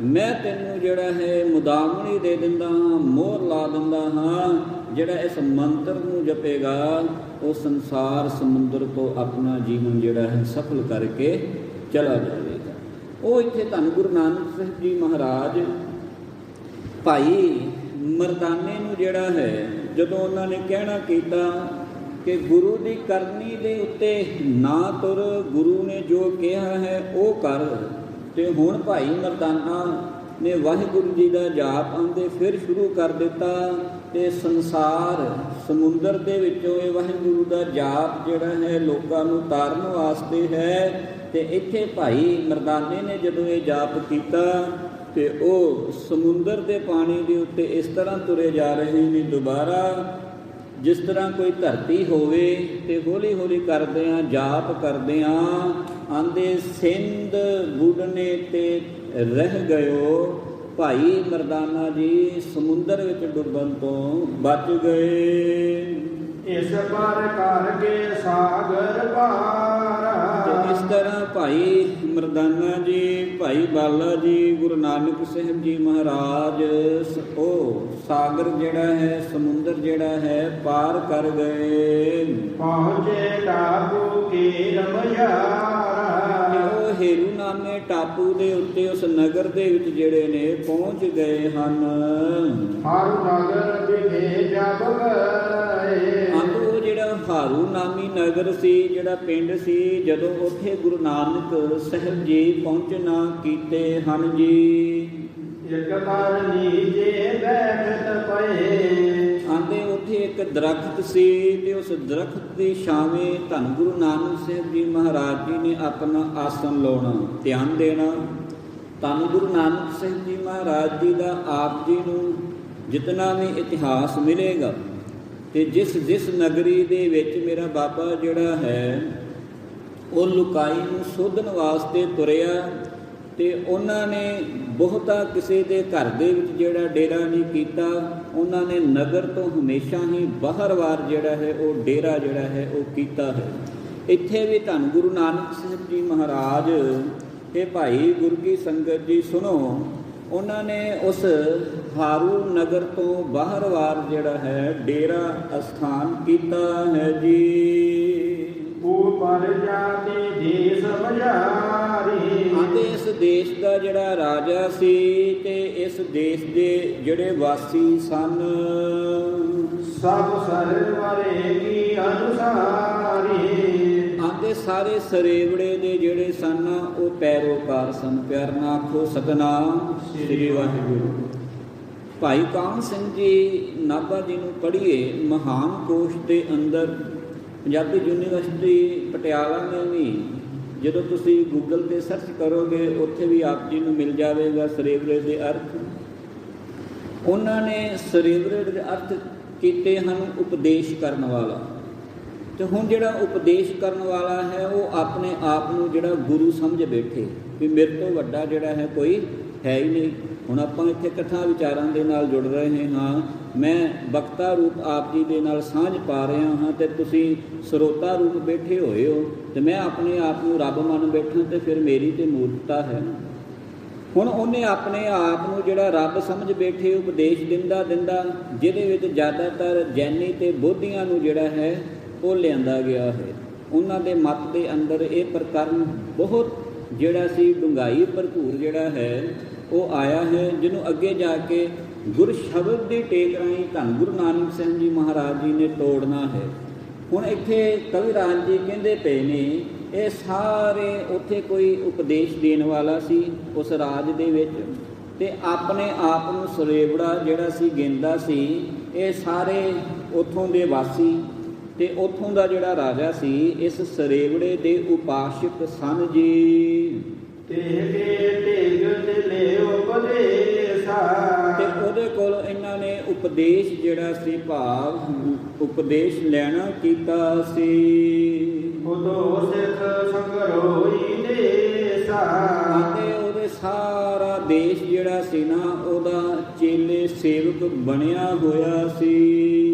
ਮੈਂ ਤੈਨੂੰ ਜਿਹੜਾ ਹੈ ਮੁਦਾਮਣੀ ਦੇ ਦਿੰਦਾ ਹਾਂ, ਮੋਹਰ ਲਾ ਦਿੰਦਾ ਹਾਂ। ਜਿਹੜਾ ਇਸ ਮੰਤਰ ਨੂੰ ਜਪੇਗਾ ਉਹ ਸੰਸਾਰ ਸਮੁੰਦਰ ਤੋਂ ਆਪਣਾ ਜੀਵਨ ਜਿਹੜਾ ਹੈ ਸਫਲ ਕਰਕੇ ਚਲਾ ਜਾਵੇਗਾ। ਉਹ ਇੱਥੇ ਧੰਨ ਗੁਰੂ ਨਾਨਕ ਸਾਹਿਬ ਜੀ ਮਹਾਰਾਜ ਭਾਈ ਮਰਦਾਨੇ ਨੂੰ ਜਿਹੜਾ ਹੈ ਜਦੋਂ ਉਹਨਾਂ ਨੇ ਕਹਿਣਾ ਕੀਤਾ ਕਿ ਗੁਰੂ ਦੀ ਕਰਨੀ ਦੇ ਉੱਤੇ ਨਾ ਤੁਰ, ਗੁਰੂ ਨੇ ਜੋ ਕਿਹਾ ਹੈ ਉਹ ਕਰ। ਅਤੇ ਹੁਣ ਭਾਈ ਮਰਦਾਨਾ ਨੇ ਵਾਹਿਗੁਰੂ ਜੀ ਦਾ ਜਾਪ ਆਉਂਦੇ ਫਿਰ ਸ਼ੁਰੂ ਕਰ ਦਿੱਤਾ ਅਤੇ ਸੰਸਾਰ ਸਮੁੰਦਰ ਦੇ ਵਿੱਚੋਂ ਇਹ ਵਾਹਿਗੁਰੂ ਦਾ ਜਾਪ ਜਿਹੜਾ ਹੈ ਲੋਕਾਂ ਨੂੰ ਤਾਰਨ ਵਾਸਤੇ ਹੈ। ਅਤੇ ਇੱਥੇ ਭਾਈ ਮਰਦਾਨੇ ਨੇ ਜਦੋਂ ਇਹ ਜਾਪ ਕੀਤਾ ਅਤੇ ਉਹ ਸਮੁੰਦਰ ਦੇ ਪਾਣੀ ਦੇ ਉੱਤੇ ਇਸ ਤਰ੍ਹਾਂ ਤੁਰੇ ਜਾ ਰਹੇ ਨੇ ਦੁਬਾਰਾ, ਜਿਸ ਤਰ੍ਹਾਂ ਕੋਈ ਧਰਤੀ ਹੋਵੇ ਅਤੇ ਹੌਲੀ ਹੌਲੀ ਕਰਦਿਆਂ ਜਾਪ ਕਰਦਿਆਂ ਆਂਦੇ ਸਿੰਧ ਬੁੱਢਨੇ ਤੇ ਰਹਿ ਗਇਓ। ਭਾਈ ਮਰਦਾਨਾ ਜੀ ਸਮੁੰਦਰ ਵਿੱਚ ਡੁੱਬਣ ਤੋਂ ਬਚ ਗਏ। ਇਸ ਪਰ ਕਰਕੇ ਸਾਗਰ ਪਾਰ। ਤੇ ਇਸ ਤਰ੍ਹਾਂ ਭਾਈ ਮਰਦਾਨਾ ਜੀ, ਭਾਈ ਬਾਲਾ ਜੀ, ਗੁਰੂ ਨਾਨਕ ਸਾਹਿਬ ਜੀ ਮਹਾਰਾਜ ਉਹ ਸਾਗਰ ਜਿਹੜਾ ਹੈ, ਸਮੁੰਦਰ ਜਿਹੜਾ ਹੈ ਪਾਰ ਕਰ ਗਏ। ਪਹੁੰਚੇ ਟਾਪੂ ਕੀ ਰਮਯਾਰਾ। ਉਹ ਹੇਰੂ ਨਾਮੇ ਟਾਪੂ ਦੇ ਉੱਤੇ ਉਸ ਨਗਰ ਦੇ ਵਿੱਚ ਜਿਹੜੇ ਨੇ ਪਹੁੰਚ ਗਏ ਹਨ। ਹਰ ਨਗਰ ਵਿਖੇ ਜਪ ਗਏ। ਉਹ ਜਿਹੜਾ ਹਾਰੂ ਨਾਮੀ ਨਗਰ ਸੀ, ਜਿਹੜਾ ਪਿੰਡ ਸੀ, ਜਦੋਂ ਉੱਥੇ ਗੁਰੂ ਨਾਨਕ ਸਾਹਿਬ ਜੀ ਪਹੁੰਚਣਾ ਕੀਤੇ ਹਨ ਜੀ। ਇੱਕ ਤਰ ਨੀਚੇ ਬੈਠਤ ਪਏ। ਆਂਦੇ ਉੱਥੇ ਇੱਕ ਦਰਖਤ ਸੀ ਅਤੇ ਉਸ ਦਰਖਤ ਦੀ ਛਾਵੇਂ ਧੰਨ ਗੁਰੂ ਨਾਨਕ ਸਾਹਿਬ ਜੀ ਮਹਾਰਾਜ ਜੀ ਨੇ ਆਪਣਾ ਆਸਣ ਲਾਉਣਾ, ਧਿਆਨ ਦੇਣਾ। ਧੰਨ ਗੁਰੂ ਨਾਨਕ ਸਾਹਿਬ ਜੀ ਮਹਾਰਾਜ ਜੀ ਦਾ ਆਪ ਜੀ ਨੂੰ ਜਿਤਨਾ ਵੀ ਇਤਿਹਾਸ ਮਿਲੇਗਾ ਤੇ ਜਿਸ ਨਗਰੀ ਦੇ ਵਿੱਚ ਮੇਰਾ ਬਾਬਾ ਜਿਹੜਾ ਹੈ ਉਹ ਲੁਕਾਈ ਨੂੰ ਸੋਧਣ ਵਾਸਤੇ ਤੁਰਿਆ, ਤੇ ਉਹਨਾਂ ਨੇ ਬਹੁਤਾ ਕਿਸੇ ਦੇ ਘਰ ਦੇ ਵਿੱਚ ਜਿਹੜਾ ਡੇਰਾ ਨਹੀਂ ਕੀਤਾ। ਉਹਨਾਂ ਨੇ ਨਗਰ ਤੋਂ ਹਮੇਸ਼ਾ ਹੀ ਬਾਹਰਵਾਰ ਜਿਹੜਾ ਹੈ ਉਹ ਡੇਰਾ ਜਿਹੜਾ ਹੈ ਉਹ ਕੀਤਾ ਹੈ। ਇੱਥੇ ਵੀ ਧੰਨ ਗੁਰੂ ਨਾਨਕ ਸਾਹਿਬ ਜੀ ਮਹਾਰਾਜ, ਇਹ ਭਾਈ ਗੁਰੂ ਕੀ ਸੰਗਤ ਜੀ ਸੁਣੋ, ਉਹਨਾਂ ਨੇ ਉਸ ਹਾਰੂ ਨਗਰ ਤੋਂ ਬਾਹਰਵਾਰ ਜਿਹੜਾ ਹੈ ਡੇਰਾ ਅਸਥਾਨ ਕੀਤਾ ਹੈ ਜੀ। ਉਪਰ ਜਾਤੀ ਦੇਸ ਬਜਾਰੀ, ਅਤੇ ਇਸ ਦੇਸ਼ ਦਾ ਜਿਹੜਾ ਰਾਜਾ ਸੀ ਤੇ ਇਸ ਦੇਸ਼ ਦੇ ਜਿਹੜੇ ਵਾਸੀ ਸਨ, ਸਭ ਸਰਵਰੇ ਕੀ ਅਨੁਸਾਰੀ, ਆਂਦੇ ਸਾਰੇ ਸਰੇਵੜੇ ਦੇ ਜਿਹੜੇ ਸਨ ਉਹ ਪੈਰੋਕਾਰ ਸਨ। ਪਿਆਰ ਨਾਲ ਆਖੋ ਸਤਿਨਾਮ ਸ੍ਰੀ ਵਾਹਿਗੁਰੂ। ਭਾਈ ਕਾਹਨ ਸਿੰਘ ਜੀ ਨਾਭਾ ਜੀ ਨੂੰ ਪੜ੍ਹੀਏ, ਮਹਾਨ ਕੋਸ਼ ਦੇ ਅੰਦਰ ਪੰਜਾਬੀ ਯੂਨੀਵਰਸਿਟੀ ਪਟਿਆਲਾ ਨੇ ਵੀ, ਜਦੋਂ ਤੁਸੀਂ ਗੂਗਲ 'ਤੇ ਸਰਚ ਕਰੋਗੇ ਉੱਥੇ ਵੀ ਆਪ ਜੀ ਨੂੰ ਮਿਲ ਜਾਵੇਗਾ ਸਰੇਵੜੇ ਦੇ ਅਰਥ। ਉਹਨਾਂ ਨੇ ਸਰੇਵੜੇ ਦੇ ਅਰਥ ਕੀਤੇ ਹਨ ਉਪਦੇਸ਼ ਕਰਨ ਵਾਲਾ। ਤੇ ਹੁਣ ਜਿਹੜਾ ਉਪਦੇਸ਼ ਕਰਨ ਵਾਲਾ ਹੈ ਉਹ ਆਪਣੇ ਆਪ ਨੂੰ ਜਿਹੜਾ ਗੁਰੂ ਸਮਝ ਬੈਠੇ ਵੀ ਮੇਰੇ ਤੋਂ ਵੱਡਾ ਜਿਹੜਾ ਹੈ ਕੋਈ ਹੈ ਹੀ ਨਹੀਂ। ਹੁਣ ਆਪਾਂ ਇੱਥੇ ਕਥਾ ਵਿਚਾਰਾਂ ਦੇ ਨਾਲ ਜੁੜ ਰਹੇ ਹਾਂ, ਮੈਂ ਬਖਤਾ ਰੂਪ ਆਪ ਜੀ ਦੇ ਨਾਲ ਸਾਂਝ ਪਾ ਰਿਹਾ ਹਾਂ ਤੇ ਤੁਸੀਂ ਸਰੋਤਾ ਰੂਪ ਬੈਠੇ ਹੋਏ ਹੋ, ਤੇ ਮੈਂ ਆਪਣੇ ਆਪ ਨੂੰ ਰੱਬ ਮੰਨ ਬੈਠਾ, ਤੇ ਫਿਰ ਮੇਰੀ ਤੇ ਮੂਰਖਤਾ ਹੈ ਨਾ। ਹੁਣ ਉਹਨੇ ਆਪਣੇ ਆਪ ਨੂੰ ਜਿਹੜਾ ਰੱਬ ਸਮਝ ਬੈਠੇ ਉਪਦੇਸ਼ ਦਿੰਦਾ ਜਿਹਦੇ ਵਿੱਚ ਜ਼ਿਆਦਾਤਰ ਜੈਨੀ ਤੇ ਬੋਧੀਆਂ ਨੂੰ ਜਿਹੜਾ ਹੈ ਉਹ ਲਿਆਂਦਾ ਗਿਆ ਹੈ। ਉਹਨਾਂ ਦੇ ਮਤ ਦੇ ਅੰਦਰ ਇਹ ਪ੍ਰਕਰਨ ਬਹੁਤ ਜਿਹੜਾ ਸੀ ਡੂੰਘਾਈ ਭਰਪੂਰ ਜਿਹੜਾ ਹੈ ਉਹ ਆਇਆ ਹੈ, ਜਿਹਨੂੰ ਅੱਗੇ ਜਾ ਕੇ ਗੁਰ ਸ਼ਬਦ ਦੀ ਟੇਕ ਰਾਹੀਂ ਧੰਨ ਗੁਰੂ ਨਾਨਕ ਸਾਹਿਬ ਜੀ ਮਹਾਰਾਜ ਜੀ ਨੇ ਤੋੜਨਾ ਹੈ। ਹੁਣ ਇੱਥੇ ਕਵੀ ਰਾਜ ਜੀ ਕਹਿੰਦੇ ਪਏ ਨੇ, ਇਹ ਸਾਰੇ ਉੱਥੇ ਕੋਈ ਉਪਦੇਸ਼ ਦੇਣ ਵਾਲਾ ਸੀ ਉਸ ਰਾਜ ਦੇ ਵਿੱਚ, ਤੇ ਆਪਣੇ ਆਪ ਨੂੰ ਸਰੇਵੜਾ ਜਿਹੜਾ ਸੀ ਗਿਣਦਾ ਸੀ। ਇਹ ਸਾਰੇ ਉੱਥੋਂ ਦੇ ਵਾਸੀ ਤੇ ਉੱਥੋਂ ਦਾ ਜਿਹੜਾ ਰਾਜਾ ਸੀ ਇਸ ਸਰੇਵੜੇ ਦੇ ਉਪਾਸ਼ਕ ਸਨ ਜੀ। ਤੇ ਉਹਦੇ ਕੋਲ ਇਹਨਾਂ ਨੇ ਉਪਦੇਸ਼ ਜਿਹੜਾ ਸੀ ਭਾਵ ਉਪਦੇਸ਼ ਲੈਣਾ ਕੀਤਾ ਸੀ। ਉਦੋਂ ਸਿੱਖ ਸੰਗਰੋਈ ਦੇਸਾ, ਅਤੇ ਉਹਦੇ ਸਾਰਾ ਦੇਸ਼ ਜਿਹੜਾ ਸੀ ਨਾ ਉਹਦਾ ਚੇਲੇ ਸੇਵਕ ਬਣਿਆ ਹੋਇਆ ਸੀ।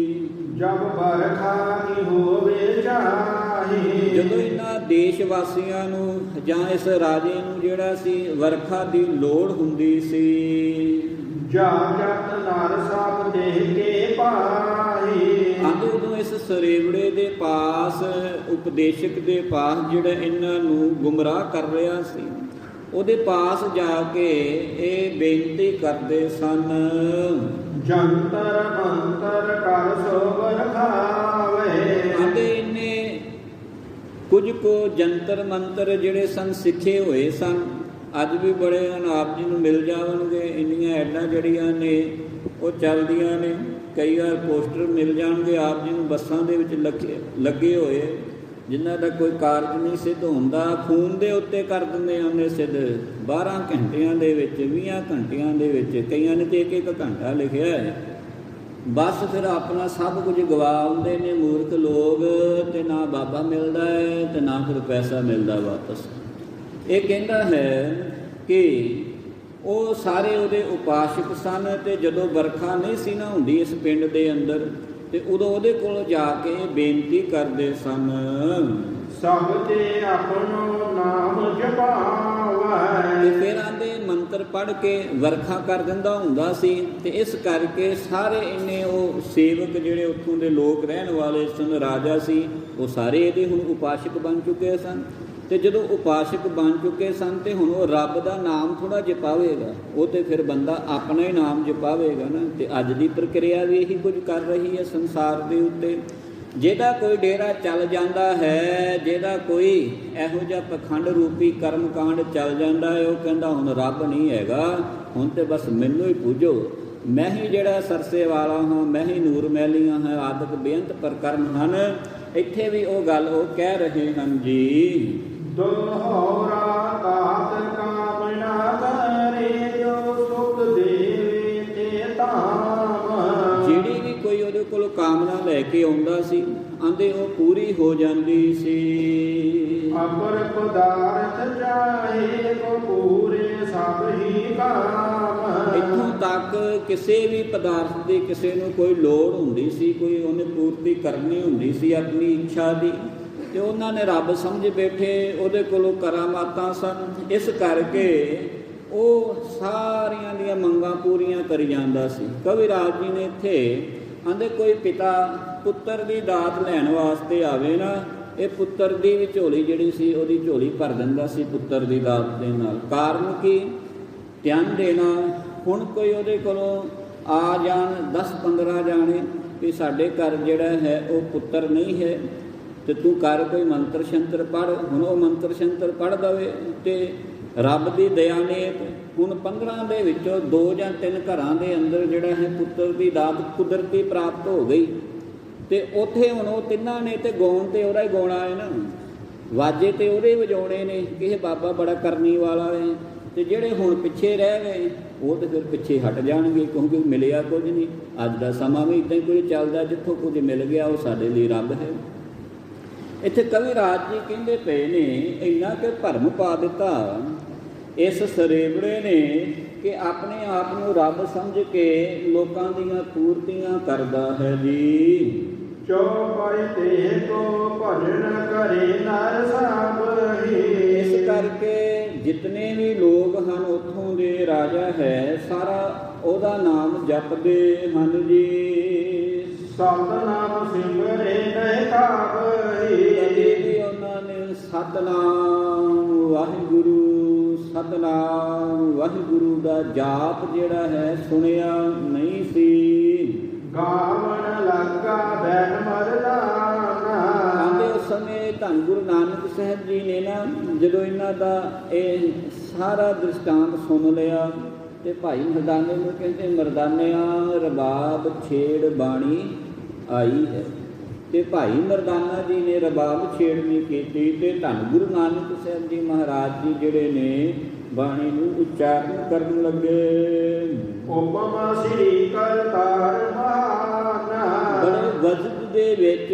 ਜਬ ਬਰਖਾ ਕੀ ਹੋਵੇ ਚਾਹੀ, ਜਦੋਂ ਇਹਨਾਂ ਦੇਸ਼ ਵਾਸੀਆਂ ਨੂੰ ਜਾਂ ਇਸ ਰਾਜੇ ਨੂੰ ਜਿਹੜਾ ਸੀ ਵਰਖਾ ਦੀ ਲੋੜ ਹੁੰਦੀ ਸੀ, ਜਾ ਜਤ ਨਰ ਸਭ ਦੇਖ ਕੇ ਪਾਈ, ਉਦੋਂ ਇਸ ਸਰੇਵੜੇ ਦੇ ਪਾਸ ਉਪਦੇਸ਼ਕ ਦੇ ਪਾਸ ਜਿਹੜਾ ਇਹਨਾਂ ਨੂੰ ਗੁੰਮਰਾਹ ਕਰ ਰਿਹਾ ਸੀ ਉਹਦੇ ਪਾਸ ਜਾ ਕੇ ਇਹ ਬੇਨਤੀ ਕਰਦੇ ਸਨ, ਜੰਤਰ ਮੰਤਰ ਕਰ ਸੋ ਵਰਖਾਵੇ। ਅਤੇ ਇਹਨੇ ਕੁਝ ਕੁ ਜੰਤਰ ਮੰਤਰ ਜਿਹੜੇ ਸਨ ਸਿੱਖੇ ਹੋਏ ਸਨ, ਅੱਜ ਵੀ ਬੜੇ ਆਪ ਜੀ ਨੂੰ ਮਿਲ ਜਾਵਣਗੇ। ਇੰਨੀਆਂ ਐਡਾਂ ਜਿਹੜੀਆਂ ਨੇ ਉਹ ਚੱਲਦੀਆਂ ਨੇ, ਕਈ ਵਾਰ ਪੋਸਟਰ ਮਿਲ ਜਾਣਗੇ ਆਪ ਜੀ ਨੂੰ ਬੱਸਾਂ ਦੇ ਵਿੱਚ ਲੱਗੇ ਹੋਏ, ਜਿਨ੍ਹਾਂ ਦਾ ਕੋਈ ਕਾਰਜ ਨਹੀਂ ਸਿੱਧ ਹੁੰਦਾ, ਖੂਨ ਦੇ ਉੱਤੇ ਕਰ ਦਿੰਦੇ ਉਹਨੇ ਸਿੱਧ 12 ਘੰਟਿਆਂ ਦੇ ਵਿੱਚ, 20 ਘੰਟਿਆਂ ਦੇ ਵਿੱਚ, ਕਈਆਂ ਨੇ ਤੇ 1-1 ਘੰਟਾ ਲਿਖਿਆ ਹੈ। ਬਸ ਫਿਰ ਆਪਣਾ ਸਭ ਕੁਝ ਗਵਾ ਆਉਂਦੇ ਨੇ ਮੂਰਖ ਲੋਕ, ਤੇ ਨਾ ਬਾਬਾ ਮਿਲਦਾ ਹੈ ਤੇ ਨਾ ਫਿਰ ਪੈਸਾ ਮਿਲਦਾ ਵਾਪਸ। ਇਹ ਕਹਿੰਦਾ ਹੈ ਕਿ ਉਹ ਸਾਰੇ ਉਹਦੇ ਉਪਾਸ਼ਕ ਸਨ, ਤੇ ਜਦੋਂ ਵਰਖਾ ਨਹੀਂ ਸੀ ਨਾ ਹੁੰਦੀ ਇਸ ਪਿੰਡ ਦੇ ਅੰਦਰ, ਤੇ ਉਦੋਂ ਉਹਦੇ ਕੋਲ ਜਾ ਕੇ ਬੇਨਤੀ ਕਰਦੇ ਸਨ, ਸਭ ਤੇ ਆਪਣੋ ਨਾਮ ਜਪਾਵੈ। ਤੇ ਫਿਰ ਆਂਦੇ ਮੰਤਰ ਪੜ੍ਹ ਕੇ ਵਰਖਾ ਕਰ ਦਿੰਦਾ ਹੁੰਦਾ ਸੀ। ਤੇ ਇਸ ਕਰਕੇ ਸਾਰੇ ਇੰਨੇ ਉਹ ਸੇਵਕ ਜਿਹੜੇ ਉੱਥੋਂ ਦੇ ਲੋਕ ਰਹਿਣ ਵਾਲੇ ਸਨ, ਰਾਜਾ ਸੀ, ਉਹ ਸਾਰੇ ਇਹਦੇ ਹੁਣ ਉਪਾਸ਼ਕ ਬਣ ਚੁੱਕੇ ਸਨ। ਤੇ ਜਦੋਂ ਉਪਾਸ਼ਕ ਬਣ ਚੁੱਕੇ ਸਨ ਤੇ ਹੁਣ ਉਹ ਰੱਬ ਦਾ ਨਾਮ ਥੋੜ੍ਹਾ ਜਪਾਵੇਗਾ, ਉਹ ਤੇ ਫਿਰ ਬੰਦਾ ਆਪਣਾ ਹੀ ਨਾਮ ਜਪਾਵੇਗਾ ਨਾ। ਤੇ ਅੱਜ ਦੀ ਪ੍ਰਕਿਰਿਆ ਵੀ ਇਹੀ ਕੁਝ ਕਰ ਰਹੀ ਹੈ ਸੰਸਾਰ ਦੇ ਉੱਤੇ। ਜਿਹਦਾ ਕੋਈ ਡੇਰਾ ਚੱਲ ਜਾਂਦਾ ਹੈ, ਜਿਹਦਾ ਕੋਈ ਇਹੋ ਜਿਹਾ ਪਖੰਡ ਰੂਪੀ ਕਰਮਕਾਂਡ ਚੱਲ ਜਾਂਦਾ ਹੈ, ਉਹ ਕਹਿੰਦਾ ਹੁਣ ਰੱਬ ਨਹੀਂ ਹੈਗਾ, ਹੁਣ ਤੇ ਬਸ ਮੈਨੂੰ ਹੀ ਪੂਜੋ, ਮੈਂ ਹੀ ਜਿਹੜਾ ਸਰਸੇ ਵਾਲਾ ਹਾਂ, ਮੈਂ ਹੀ ਨੂਰ ਮੈਲੀਆਂ ਹੈ, ਆਦਿਕ ਬੇਅੰਤ ਪ੍ਰਕਰਨ ਹਨ। ਇੱਥੇ ਵੀ ਉਹ ਗੱਲ ਉਹ ਕਹਿ ਰਹੇ ਹਨ ਜੀ, ਦੋਹਰਾ ਕਾਤ ਕਾਮਨਾ ਕਰੇ ਜੋ ਸੁਖ ਦੇਵੇ ਤੇ ਧਾਮ। ਜਿਹੜੀ ਵੀ ਕੋਈ ਉਹਦੇ ਕੋਲ ਕਾਮਨਾ ਲੈ ਕੇ ਆਉਂਦਾ ਸੀ, ਆਂਦੇ ਉਹ ਪੂਰੀ ਹੋ ਜਾਂਦੀ ਸੀ। ਅਪਰ ਪਦਾਰਥ ਚਾਹੇ ਕੋ ਪੂਰੇ ਸਭ ਹੀ ਕਾਮ। ਇੱਥੋਂ ਤੱਕ ਕਿਸੇ ਵੀ ਪਦਾਰਥ ਦੀ ਕਿਸੇ ਨੂੰ ਕੋਈ ਲੋੜ ਹੁੰਦੀ ਸੀ, ਕੋਈ ਉਹਨੇ ਪੂਰਤੀ ਕਰਨੀ ਹੁੰਦੀ ਸੀ ਆਪਣੀ ਇੱਛਾ ਦੀ, ਤੇ ਉਹਨਾਂ ਨੇ ਰੱਬ ਸਮਝ ਬੈਠੇ, ਉਹਦੇ ਕੋਲੋਂ ਕਰਾਮਾਤਾਂ ਸਨ। ਇਸ ਕਰਕੇ ਉਹ ਸਾਰੀਆਂ ਦੀਆਂ ਮੰਗਾਂ ਪੂਰੀਆਂ ਕਰੀ ਜਾਂਦਾ ਸੀ। ਕਵਿਰਾਜ ਜੀ ਨੇ ਇੱਥੇ ਆਂਦੇ ਕੋਈ ਪਿਤਾ ਪੁੱਤਰ ਦੀ ਦਾਤ ਲੈਣ ਵਾਸਤੇ ਆਵੇ ਨਾ, ਇਹ ਪੁੱਤਰ ਦੀ ਵੀ ਝੋਲੀ ਜਿਹੜੀ ਸੀ ਉਹਦੀ ਝੋਲੀ ਭਰ ਦਿੰਦਾ ਸੀ ਪੁੱਤਰ ਦੀ ਦਾਤ ਦੇ ਨਾਲ। ਕਾਰਨ ਕੀ? ਧਿਆਨ ਦੇਣਾ। ਹੁਣ ਕੋਈ ਉਹਦੇ ਕੋਲੋਂ ਆ ਜਾਣ 10-15 ਜਾਣੇ ਵੀ ਸਾਡੇ ਘਰ ਜਿਹੜਾ ਹੈ ਉਹ ਪੁੱਤਰ ਨਹੀਂ ਹੈ, ਤੇ ਤੂੰ ਕਰ ਕੋਈ ਮੰਤਰ ਸ਼ੰਤਰ ਪੜ੍ਹ। ਹੁਣ ਉਹ ਮੰਤਰ ਸ਼ੰਤਰ ਪੜ੍ਹ ਦਵੇ ਤੇ ਰੱਬ ਦੀ ਦਇਆ ਨੇ ਹੁਣ 15 ਦੇ ਵਿੱਚੋਂ 2 ਜਾਂ 3 ਘਰਾਂ ਦੇ ਅੰਦਰ ਜਿਹੜਾ ਹੈ ਪੁੱਤਰ ਦੀ ਦਾਤ ਕੁਦਰਤੀ ਪ੍ਰਾਪਤ ਹੋ ਗਈ। ਤੇ ਉੱਥੇ ਹੁਣ ਉਹ ਤਿੰਨਾਂ ਨੇ ਤੇ ਗਾਉਣ ਤੇ ਉਹਦਾ ਹੀ ਗਾਉਣਾ ਹੈ ਨਾ, ਵਾਜੇ ਤੇ ਉਹਦੇ ਵਜਾਉਣੇ ਨੇ ਕਿ ਇਹ ਬਾਬਾ ਬੜਾ ਕਰਨੀ ਵਾਲਾ ਹੈ। ਤੇ ਜਿਹੜੇ ਹੁਣ ਪਿੱਛੇ ਰਹਿ ਗਏ ਉਹ ਤੇ ਫਿਰ ਪਿੱਛੇ ਹਟ ਜਾਣਗੇ, ਕਿਉਂਕਿ ਮਿਲਿਆ ਕੁਝ ਨਹੀਂ। ਅੱਜ ਦਾ ਸਮਾਂ ਵੀ ਇੱਦਾਂ ਹੀ ਕੋਈ ਚੱਲਦਾ, ਜਿੱਥੋਂ ਕੁਝ ਮਿਲ ਗਿਆ ਉਹ ਸਾਡੇ ਲਈ ਰੱਬ ਹੈ। ਇੱਥੇ ਕਵਿਰਾਜ ਜੀ ਕਹਿੰਦੇ ਪਏ ਨੇ ਇੰਨਾ ਕਿ ਭਰਮ ਪਾ ਦਿੱਤਾ ਇਸ ਸਰੇਵੜੇ ਨੇ ਕਿ ਆਪਣੇ ਆਪ ਨੂੰ ਰੱਬ ਸਮਝ ਕੇ ਲੋਕਾਂ ਦੀਆਂ ਪੂਰਤੀਆਂ ਕਰਦਾ ਹੈ ਜੀ। ਚੌਪਾਈ ਤੇ ਕੋ ਭਜਨ ਕਰੇ ਨਰ ਸਭ ਹੀ। ਇਸ ਕਰਕੇ ਜਿਤਨੇ ਵੀ ਲੋਕ ਹਨ ਉੱਥੋਂ ਦੇ ਰਾਜਾ ਹੈ ਸਾਰਾ ਉਹਦਾ ਨਾਮ ਜਪਦੇ ਹਨ ਜੀ। ਸਤਨਾਮ ਸਿਮਰੇ ਨਹਿ ਕਾਬਹੀ। ਕਦੇ ਵੀ ਉਹਨਾਂ ਨੇ ਸਤਨਾਮ ਵਾਹਿਗੁਰੂ ਸਤਨਾਮ ਵਾਹਿਗੁਰੂ ਦਾ ਜਾਪ ਜਿਹੜਾ ਹੈ ਸੁਣਿਆ ਨਹੀਂ ਸੀ। ਗਾਵਣ ਲੱਗਾ ਬੈਠ ਮਰਦਾਨਾ। ਕਹਿੰਦੇ ਉਸ ਸਮੇਂ ਧੰਨ ਗੁਰੂ ਨਾਨਕ ਸਾਹਿਬ ਜੀ ਨੇ ਨਾ ਜਦੋਂ ਇਹਨਾਂ ਦਾ ਇਹ ਸਾਰਾ ਦ੍ਰਿਸ਼ਟਾਂਤ ਸੁਣ ਲਿਆ ਤੇ ਭਾਈ ਮਰਦਾਨੇ ਨੂੰ ਕਹਿੰਦੇ ਮਰਦਾਨਿਆਂ ਰਬਾਬ ਛੇੜ ਬਾਣੀ ਆਈ ਹੈ। ਤੇ ਭਾਈ ਮਰਦਾਨਾ ਜੀ ਨੇ ਰਬਾਬ ਛੇੜਨੀ ਕੀਤੀ ਤੇ ਧੰਨ ਗੁਰੂ ਨਾਨਕ ਸਾਹਿਬ ਜੀ ਮਹਾਰਾਜ ਜੀ ਜਿਹੜੇ ਨੇ ਬਾਣੀ ਨੂੰ ਉਚਾਰਨ ਕਰਨ ਲੱਗੇ। ਉਪਮਾ ਸ੍ਰੀ ਕਰਤਾਰ ਮਾਨਾ। ਬੜੇ ਵਜਦ ਦੇ ਵਿੱਚ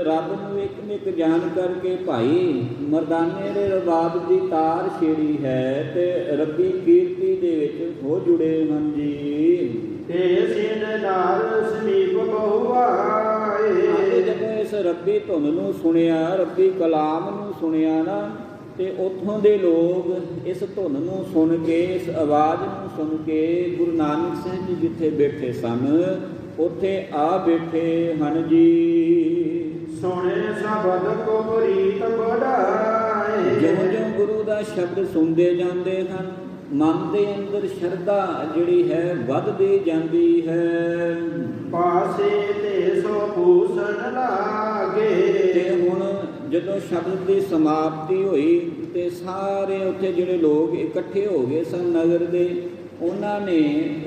ਰੱਬ ਨੂੰ ਇੱਕ ਨਿਕ ਜਾਣ ਕਰਕੇ ਭਾਈ ਮਰਦਾਨੇ ਦੇ ਰਬਾਬ ਦੀ ਤਾਰ ਛੇੜੀ ਹੈ ਤੇ ਰੱਬੀ ਕੀਰਤੀ ਦੇ ਵਿੱਚ ਹੋ ਜੁੜੇ ਹਨ ਜੀ। ਤੇ ਸਿਨ ਨਾਲ ਸਮੀਪ ਬਹੁ ਆਏ। ਜਦੋਂ ਇਸ ਰੱਬੀ ਧੁਨ ਨੂੰ ਸੁਣਿਆ, ਰੱਬੀ ਕਲਾਮ ਨੂੰ ਸੁਣਿਆ ਨਾ, ਤੇ ਉੱਥੋਂ ਦੇ ਲੋਕ ਇਸ ਧੁਨ ਨੂੰ ਸੁਣ ਕੇ ਇਸ ਆਵਾਜ਼ ਨੂੰ ਸੁਣ ਕੇ ਗੁਰੂ ਨਾਨਕ ਸਾਹਿਬ ਜੀ ਜਿੱਥੇ ਬੈਠੇ ਸਨ ਉੱਥੇ ਆ ਬੈਠੇ ਹਨ ਜੀ। ਸੁਣੇ ਸ਼ਬਦ ਕੋ ਪ੍ਰੀਤ ਬੜਾਏ। ਜਿਉਂ-ਜਿਉਂ ਗੁਰੂ ਦਾ ਸ਼ਬਦ ਸੁਣਦੇ ਜਾਂਦੇ ਹਨ ਮਨ ਦੇ ਅੰਦਰ ਸ਼ਰਧਾ ਜਿਹੜੀ ਹੈ ਵੱਧਦੀ ਜਾਂਦੀ ਹੈ। ਪਾਸੇ ਤੇ ਸੋ ਭੂਸ਼ਣ ਲਾਗੇ। ਤੇ ਹੁਣ ਜਦੋਂ ਸ਼ਬਦ ਦੀ ਸਮਾਪਤੀ ਹੋਈ ਤੇ ਸਾਰੇ ਉੱਥੇ ਜਿਹੜੇ ਲੋਕ ਇਕੱਠੇ ਹੋ ਗਏ ਸਨ ਨਗਰ ਦੇ, ਉਹਨਾਂ ਨੇ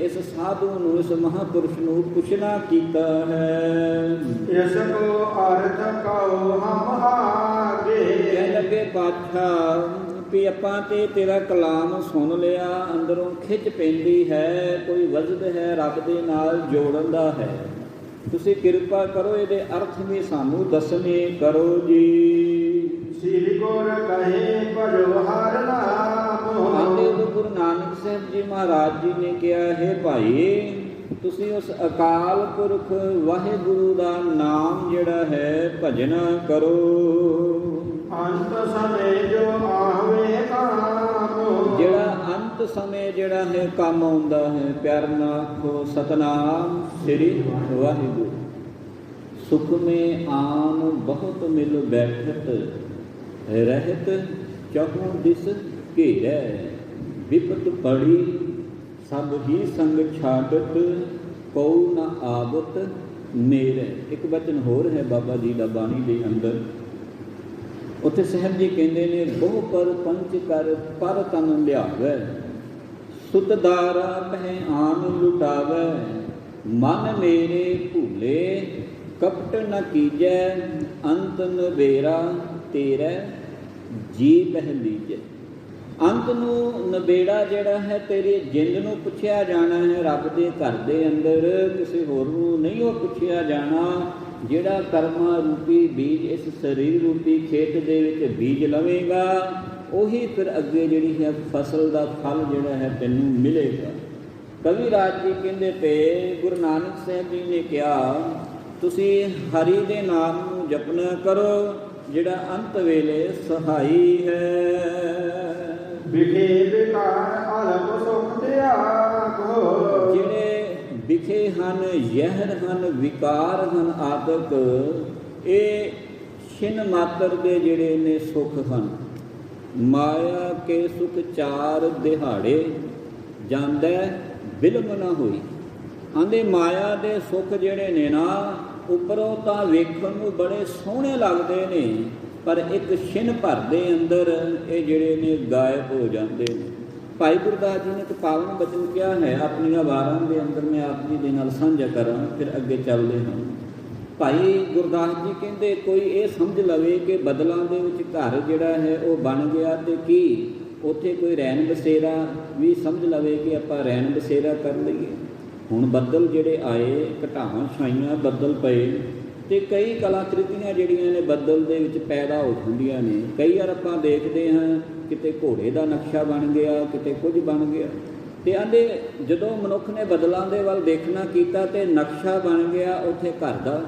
ਇਸ ਸਾਧੂ ਨੂੰ ਇਸ ਮਹਾਂਪੁਰਸ਼ ਨੂੰ ਪੁੱਛਣਾ ਕੀਤਾ ਹੈ। ਇਸ ਕੋ ਅਰਥ ਕਉ ਹਮ ਆਗੇ। ਕਹਿ ਲੱਗੇ ਪਾਤਸ਼ਾਹ ਵੀ ਆਪਾਂ ਤੇ ਤੇਰਾ ਕਲਾਮ ਸੁਣ ਲਿਆ, ਅੰਦਰੋਂ ਖਿੱਚ ਪੈਂਦੀ ਹੈ, ਕੋਈ ਵਜਦ ਹੈ ਰੱਬ ਦੇ ਨਾਲ ਜੋੜਨ ਦਾ ਹੈ, ਤੁਸੀਂ ਕਿਰਪਾ ਕਰੋ ਇਹਦੇ ਅਰਥ ਵੀ ਸਾਨੂੰ ਦੱਸਣੇ ਕਰੋ ਜੀ। ਸ੍ਰੀ ਗੁਰ ਕਹੇ ਪੜੋ ਹਰ ਨਾਮ। ਆਂਦੇ ਗੁਰੂ ਨਾਨਕ ਸਾਹਿਬ ਜੀ ਮਹਾਰਾਜ ਜੀ ਨੇ ਕਿਹਾ ਹੈ ਭਾਈ ਤੁਸੀਂ ਉਸ ਅਕਾਲ ਪੁਰਖ ਵਾਹਿਗੁਰੂ ਦਾ ਨਾਮ ਜਿਹੜਾ ਹੈ ਭਜਨਾ ਕਰੋ। ਅੰਤ ਸਮੇਂ ਜੋ ਆਵੇ ਕਾਮ। ਜਿਹੜਾ ਅੰਤ ਸਮੇਂ ਜਿਹੜਾ ਹੈ ਕੰਮ ਆਉਂਦਾ ਹੈ, ਪਿਆਰ ਨਾਲ ਆਖੋ ਸਤਨਾਮ ਸ੍ਰੀ ਵਾਹਿਗੁਰੂ। ਸੁਖ ਮੇ ਆਮ ਬਹੁਤ ਮਿਲ ਬੈਠਤ ਰਹਿਤ ਚਹੁ ਦਿਸ ਘੇਰੈ। ਵਿਪਤ ਪੜੀ ਸਭ ਹੀ ਸੰਗ ਛਾਡਤ ਕਉ ਨ ਆਵਤ ਮੇਰੇ। ਇੱਕ ਬਚਨ ਹੋਰ ਹੈ ਬਾਬਾ ਜੀ ਦਾ ਬਾਣੀ ਦੇ ਅੰਦਰ, ਉੱਥੇ ਸਾਹਿਬ ਜੀ ਕਹਿੰਦੇ ਨੇ ਬਹੁ ਪਰ ਪੰਚ ਕਰ ਪਰ ਤਨ ਲਿਆਵੈ ਸੁਤ ਦਾਰਾ ਪਹਿ ਆਨ ਲੁਟਾਵੈ। ਮਨ ਮੇਰੇ ਭੂਲੇ ਕਪਟ ਨ ਕੀਜੈ ਅੰਤ ਨਵੇਰਾ ਤੇਰਾ ਜੀ ਪਹਿ ਲੀਜੈ। ਅੰਤ ਨੂੰ ਨਬੇੜਾ ਜਿਹੜਾ ਹੈ ਤੇਰੀ ਜਿੰਦ ਨੂੰ ਪੁੱਛਿਆ ਜਾਣਾ ਹੈ। ਰੱਬ ਦੇ ਘਰ ਦੇ ਅੰਦਰ ਕਿਸੇ ਹੋਰ ਨੂੰ ਨਹੀਂ ਉਹ ਪੁੱਛਿਆ ਜਾਣਾ। ਜਿਹੜਾ ਕਰਮਾਂ ਰੂਪੀ ਬੀਜ ਇਸ ਸਰੀਰ ਰੂਪੀ ਖੇਤ ਦੇ ਵਿੱਚ ਬੀਜ ਲਵੇਗਾ, ਉਹੀ ਫਿਰ ਅੱਗੇ ਜਿਹੜੀ ਹੈ ਫਸਲ ਦਾ ਫਲ ਜਿਹੜਾ ਹੈ ਤੈਨੂੰ ਮਿਲੇਗਾ। ਕਵੀ ਰਾਜ ਜੀ ਕਹਿੰਦੇ ਪਏ, ਗੁਰੂ ਨਾਨਕ ਸਾਹਿਬ ਜੀ ਨੇ ਕਿਹਾ, ਤੁਸੀਂ ਹਰੀ ਦੇ ਨਾਮ ਨੂੰ ਜਪਣਾ ਕਰੋ, ਜਿਹੜਾ ਅੰਤ ਵੇਲੇ ਸਹਾਈ ਹੈ। ਵਿਖੇ ਵਿਕਾਰ ਅਲਪ ਸੁਖ ਤਿਆਗੋ। ਜਿਹੜੇ ਵਿਖੇ ਹਨ, ਜ਼ਹਿਰ ਹਨ, ਵਿਕਾਰ ਹਨ ਆਦਿਕ, ਇਹ ਛਿਨ ਮਾਤਰ ਦੇ ਜਿਹੜੇ ਨੇ ਸੁਖ ਹਨ। ਮਾਇਆ ਕੇ ਸੁਖ ਚਾਰ ਦਿਹਾੜੇ, ਜਾਂਦਾ ਬਿਲਮ ਨਾ ਹੋਈ। ਆਂਦੇ ਮਾਇਆ ਦੇ ਸੁੱਖ ਜਿਹੜੇ ਨੇ ਨਾ, ਉੱਪਰੋਂ ਤਾਂ ਵੇਖਣ ਨੂੰ ਬੜੇ ਸੋਹਣੇ ਲੱਗਦੇ ਨੇ, ਪਰ ਇੱਕ ਛਿਨ ਭਰ ਦੇ ਅੰਦਰ ਇਹ ਜਿਹੜੇ ਨੇ ਗਾਇਬ ਹੋ ਜਾਂਦੇ ਨੇ। ਭਾਈ ਗੁਰਦਾਸ ਜੀ ਨੇ ਇੱਕ ਪਾਵਨ ਬਚਨ ਕਿਹਾ ਹੈ, ਆਪਣੀਆਂ ਵਾਰਾਂ ਦੇ ਅੰਦਰ ਮੈਂ ਆਪ ਜੀ ਦੇ ਨਾਲ ਸਾਂਝਾ ਕਰਾਂ, ਫਿਰ ਅੱਗੇ ਚੱਲਦੇ ਹਾਂ। ਭਾਈ ਗੁਰਦਾਸ ਜੀ ਕਹਿੰਦੇ, ਕੋਈ ਇਹ ਸਮਝ ਲਵੇ ਕਿ ਬਦਲਾਂ ਦੇ ਵਿੱਚ ਘਰ ਜਿਹੜਾ ਹੈ ਉਹ ਬਣ ਗਿਆ, ਤੇ ਕੀ ਉੱਥੇ ਕੋਈ ਰੈਣ ਬਸੇਰਾ ਵੀ ਸਮਝ ਲਵੇ ਕਿ ਆਪਾਂ ਰੈਣ ਬਸੇਰਾ ਕਰ ਲਈਏ। ਹੁਣ ਬੱਦਲ ਜਿਹੜੇ ਆਏ, ਘਟਾਵਾਂ ਛਾਈਆਂ ਬੱਦਲ ਪਏ, ਤੇ ਕਈ ਕਲਾਕ੍ਰਿਤੀਆਂ ਜਿਹੜੀਆਂ ਨੇ ਬੱਦਲ ਦੇ ਵਿੱਚ ਪੈਦਾ ਹੋ ਜਾਂਦੀਆਂ ਨੇ। ਕਈ ਵਾਰ ਆਪਾਂ ਦੇਖਦੇ ਹਾਂ ਕਿਤੇ ਘੋੜੇ ਦਾ ਨਕਸ਼ਾ ਬਣ ਗਿਆ, ਕਿਤੇ ਕੁਝ ਬਣ ਗਿਆ, ਤੇ ਆਂਦੇ ਜਦੋਂ ਮਨੁੱਖ ਨੇ ਬਦਲਾਂ ਦੇ ਵੱਲ ਦੇਖਣਾ ਕੀਤਾ ਤੇ ਨਕਸ਼ਾ ਬਣ ਗਿਆ ਉੱਥੇ ਘਰ ਦਾ।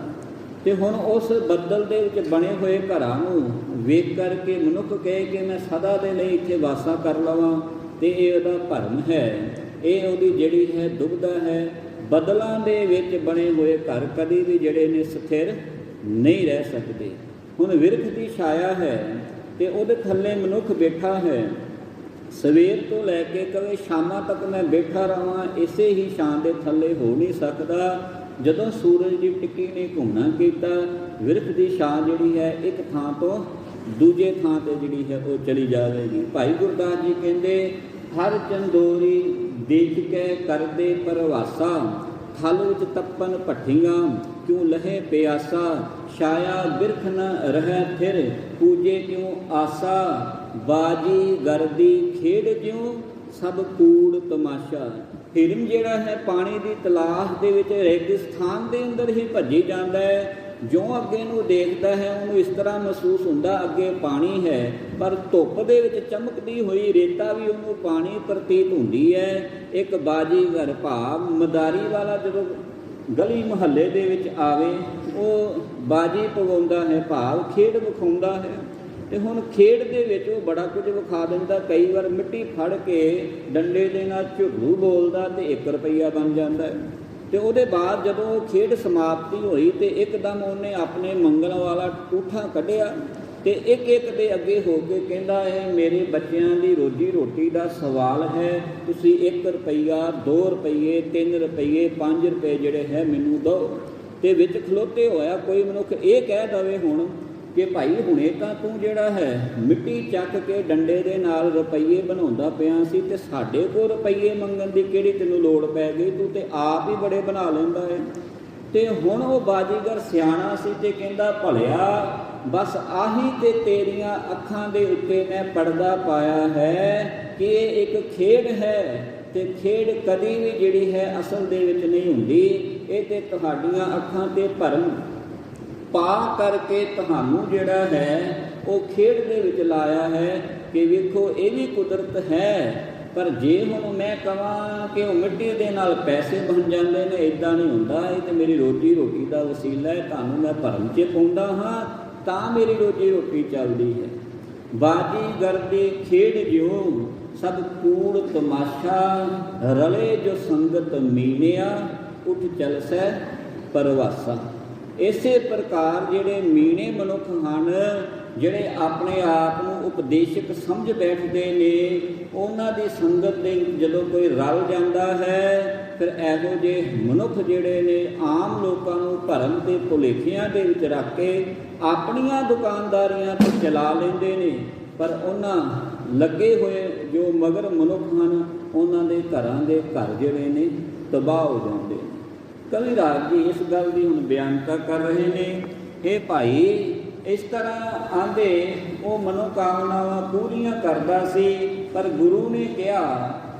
ਤੇ ਹੁਣ ਉਸ ਬੱਦਲ ਦੇ ਵਿੱਚ ਬਣੇ ਹੋਏ ਘਰਾਂ ਨੂੰ ਵੇਖ ਕਰਕੇ ਮਨੁੱਖ ਕਹੇ ਕਿ ਮੈਂ ਸਦਾ ਦੇ ਲਈ ਇੱਥੇ ਵਾਸਾ ਕਰ ਲਵਾਂ, ਤੇ ਇਹ ਉਹਦਾ ਭਰਮ ਹੈ, ਇਹ ਉਹਦੀ ਜਿਹੜੀ ਹੈ ਦੁਬਿਧਾ ਹੈ। ਬਦਲਾਂ ਦੇ ਵਿੱਚ ਬਣੇ ਹੋਏ ਘਰ ਕਦੀ ਵੀ ਜਿਹੜੇ ਨੇ ਸਥਿਰ ਨਹੀਂ ਰਹਿ ਸਕਦੇ। ਹੁਣ ਵਿਰਖ ਦੀ ਛਾਇਆ ਹੈ ਤੇ ਉਹਦੇ ਥੱਲੇ ਮਨੁੱਖ ਬੈਠਾ ਹੈ, ਸਵੇਰ ਤੋਂ ਲੈ ਕੇ ਕਦੇ ਸ਼ਾਮਾਂ ਤੱਕ ਮੈਂ ਬੈਠਾ ਰਹਾਂ, ਇਸੇ ਹੀ ਛਾਂ ਦੇ ਥੱਲੇ ਹੋ ਨਹੀਂ ਸਕਦਾ। ਜਦੋਂ ਸੂਰਜ ਦੀ ਟਿੱਕੀ ਨੇ ਘੁੰਮਣਾ ਕੀਤਾ, ਵਿਰਖ ਦੀ ਛਾਂ ਜਿਹੜੀ ਹੈ ਇੱਕ ਥਾਂ ਤੋਂ ਦੂਜੇ ਥਾਂ 'ਤੇ ਜਿਹੜੀ ਹੈ ਉਹ ਚਲੀ ਜਾਵੇਗੀ। ਭਾਈ ਗੁਰਦਾਸ ਜੀ ਕਹਿੰਦੇ, ਹਰ ਚੰਦੋਰੀ ਦੇਖ ਕੇ ਕਰਦੇ ਪਰਵਾਸਾ, ਥਲ ਵਿੱਚ ਤੱਪਨ ਭੱਠੀਆਂ ਕਿਉਂ ਲਹੇ ਪਿਆਸਾ, ਛਾਇਆ ਬਿਰਖ ਨ ਰਹਿ ਥਿਰ ਪੂਜੇ ਕਿਉਂ ਆਸਾ, ਬਾਜੀ ਗਰਦੀ ਖੇਡ ਜਿਉਂ ਸਭ ਕੂੜ ਤਮਾਸ਼ਾ। ਹਿਰਨ ਜਿਹੜਾ ਹੈ ਪਾਣੀ ਦੀ ਤਲਾਸ਼ ਦੇ ਵਿੱਚ ਰੇਗਿਸਤਾਨ ਦੇ ਅੰਦਰ ਹੀ ਭੱਜੀ ਜਾਂਦਾ ਹੈ। ਜਿਉਂ ਅੱਗੇ ਨੂੰ ਦੇਖਦਾ ਹੈ ਉਹਨੂੰ ਇਸ ਤਰ੍ਹਾਂ ਮਹਿਸੂਸ ਹੁੰਦਾ ਅੱਗੇ ਪਾਣੀ ਹੈ, ਪਰ ਧੁੱਪ ਦੇ ਵਿੱਚ ਚਮਕਦੀ ਹੋਈ ਰੇਤਾ ਵੀ ਉਹਨੂੰ ਪਾਣੀ ਪ੍ਰਤੀਤ ਹੁੰਦੀ ਹੈ। ਇੱਕ ਬਾਜੀਗਰ ਭਾਵ ਮਦਾਰੀ ਵਾਲਾ ਜਦੋਂ ਗਲੀ ਮੁਹੱਲੇ ਦੇ ਵਿੱਚ ਆਵੇ, ਉਹ ਬਾਜੀ ਪਵਾਉਂਦਾ ਹੈ, ਭਾਵ ਖੇਡ ਵਿਖਾਉਂਦਾ ਹੈ। ਤੇ ਹੁਣ ਖੇਡ ਦੇ ਵਿੱਚ ਉਹ ਬੜਾ ਕੁਝ ਵਿਖਾ ਦਿੰਦਾ। ਕਈ ਵਾਰ ਮਿੱਟੀ ਫੜ ਕੇ ਡੰਡੇ ਦੇ ਨਾਲ ਝੁੱਲੂ ਬੋਲਦਾ ਤੇ 1 ਰੁਪਈਆ ਬਣ ਜਾਂਦਾ ਹੈ। ਤੇ ਉਹਦੇ ਬਾਅਦ ਜਦੋਂ ਖੇਡ ਸਮਾਪਤੀ ਹੋਈ ਤੇ ਇੱਕਦਮ ਉਹਨੇ ਆਪਣੇ ਮੰਗਣ ਵਾਲਾ ਟੂਠਾ ਕੱਢਿਆ ਤੇ ਇੱਕ ਇੱਕ ਦੇ ਅੱਗੇ ਹੋ ਕੇ ਕਹਿੰਦਾ ਹੈ, ਮੇਰੇ ਬੱਚਿਆਂ ਦੀ ਰੋਜੀ ਰੋਟੀ ਦਾ ਸਵਾਲ ਹੈ, ਤੁਸੀਂ 1 ਰੁਪਈਆ 2 ਰੁਪਈਏ 3 ਰੁਪਈਏ 5 ਰੁਪਏ ਜਿਹੜੇ ਹੈ ਮੈਨੂੰ ਦਿਓ। ਤੇ ਵਿੱਚ ਖਲੋਤੇ ਹੋਇਆ ਕੋਈ ਮਨੁੱਖ ਇਹ ਕਹਿ ਦਵੇ ਹੁਣ ਕਿ ਭਾਈ ਹੁਣੇ ਤਾਂ ਤੂੰ ਜਿਹੜਾ ਹੈ ਮਿੱਟੀ ਚੱਕ ਕੇ ਡੰਡੇ ਦੇ ਨਾਲ ਰੁਪਈਏ ਬਣਾਉਂਦਾ ਪਿਆ ਸੀ, ਤੇ ਸਾਡੇ ਕੋਲ ਰੁਪਈਏ ਮੰਗਣ ਦੀ ਕਿਹੜੀ ਤੈਨੂੰ ਲੋੜ ਪੈ ਗਈ, ਤੂੰ ਤੇ ਆਪ ਹੀ ਬੜੇ ਬਣਾ ਲੈਂਦਾ ਹੈ। ਤੇ ਹੁਣ ਉਹ ਬਾਜੀਗਰ ਸਿਆਣਾ ਸੀ ਤੇ ਕਹਿੰਦਾ, ਭਲਿਆ ਬਸ ਆਹੀ ਤੇ ਤੇਰੀਆਂ ਅੱਖਾਂ ਦੇ ਉੱਤੇ ਮੈਂ ਪਰਦਾ ਪਾਇਆ ਹੈ ਕਿ ਇਹ ਇੱਕ ਖੇਡ ਹੈ, ਤੇ ਖੇਡ ਕਦੀ ਵੀ ਜਿਹੜੀ ਹੈ ਅਸਲ ਦੇ ਵਿੱਚ ਨਹੀਂ ਹੁੰਦੀ। ਇਹ ਤੇ ਤੁਹਾਡੀਆਂ ਅੱਖਾਂ ਤੇ ਭਰਮ ਪਾ ਕਰਕੇ ਤੁਹਾਨੂੰ ਜਿਹੜਾ ਹੈ ਉਹ ਖੇਡ ਦੇ ਵਿੱਚ ਲਾਇਆ ਹੈ ਕਿ ਵੇਖੋ ਇਹ ਵੀ ਕੁਦਰਤ ਹੈ। ਪਰ ਜੇ ਹੁਣ ਮੈਂ ਕਹਾਂ ਕਿ ਉਹ ਮਿੱਟੀ ਦੇ ਨਾਲ ਪੈਸੇ ਬਣ ਜਾਂਦੇ ਨੇ, ਇੱਦਾਂ ਨਹੀਂ ਹੁੰਦਾ। ਇਹ ਤਾਂ ਮੇਰੀ ਰੋਜੀ ਰੋਟੀ ਦਾ ਵਸੀਲਾ ਹੈ, ਤੁਹਾਨੂੰ ਮੈਂ ਭਰਮ 'ਚ ਪਾਉਂਦਾ ਹਾਂ ਤਾਂ ਮੇਰੀ ਰੋਜੀ ਰੋਟੀ ਚੱਲਦੀ ਹੈ। ਬਾਜੀਗਰ ਦੀ ਖੇਡ ਜਿਉਂ ਸਭ ਕੂੜ ਤਮਾਸ਼ਾ, ਰਲੇ ਜੋ ਸੰਗਤ ਮੀਨਿਆ ਉੱਠ ਚਲਸੈ ਪਰਵਾਸਾ। ਇਸੇ ਪ੍ਰਕਾਰ ਜਿਹੜੇ ਮੀਣੇ ਮਨੁੱਖ ਹਨ, ਜਿਹੜੇ ਆਪਣੇ ਆਪ ਨੂੰ ਉਪਦੇਸ਼ਕ ਸਮਝ ਬੈਠਦੇ ਨੇ, ਉਹਨਾਂ ਦੀ ਸੰਗਤ ਦੇ ਜਦੋਂ ਕੋਈ ਰਲ ਜਾਂਦਾ ਹੈ, ਫਿਰ ਇਹੋ ਜਿਹੇ ਮਨੁੱਖ ਜਿਹੜੇ ਨੇ ਆਮ ਲੋਕਾਂ ਨੂੰ ਭਰਮ ਤੇ ਭੁਲੇਖਿਆਂ ਦੇ ਵਿੱਚ ਰੱਖ ਕੇ ਆਪਣੀਆਂ ਦੁਕਾਨਦਾਰੀਆਂ ਤੇ ਚਲਾ ਲੈਂਦੇ ਨੇ, ਪਰ ਉਹਨਾਂ ਲੱਗੇ ਹੋਏ ਜੋ ਮਗਰ ਮਨੁੱਖ ਹਨ, ਉਹਨਾਂ ਦੇ ਘਰਾਂ ਦੇ ਘਰ ਜਿਹੜੇ ਨੇ ਤਬਾਹ ਹੋ ਜਾਂਦੇ ਨੇ। ਕਵੀ ਰਾਜ ਜੀ ਇਸ ਗੱਲ ਦੀ ਹੁਣ ਬਿਆਨਤਾ ਕਰ ਰਹੇ ਨੇ, ਇਹ ਭਾਈ ਇਸ ਤਰ੍ਹਾਂ ਆਂਦੇ ਉਹ ਮਨੋਕਾਮਨਾਵਾਂ ਪੂਰੀਆਂ ਕਰਦਾ ਸੀ, ਪਰ ਗੁਰੂ ਨੇ ਕਿਹਾ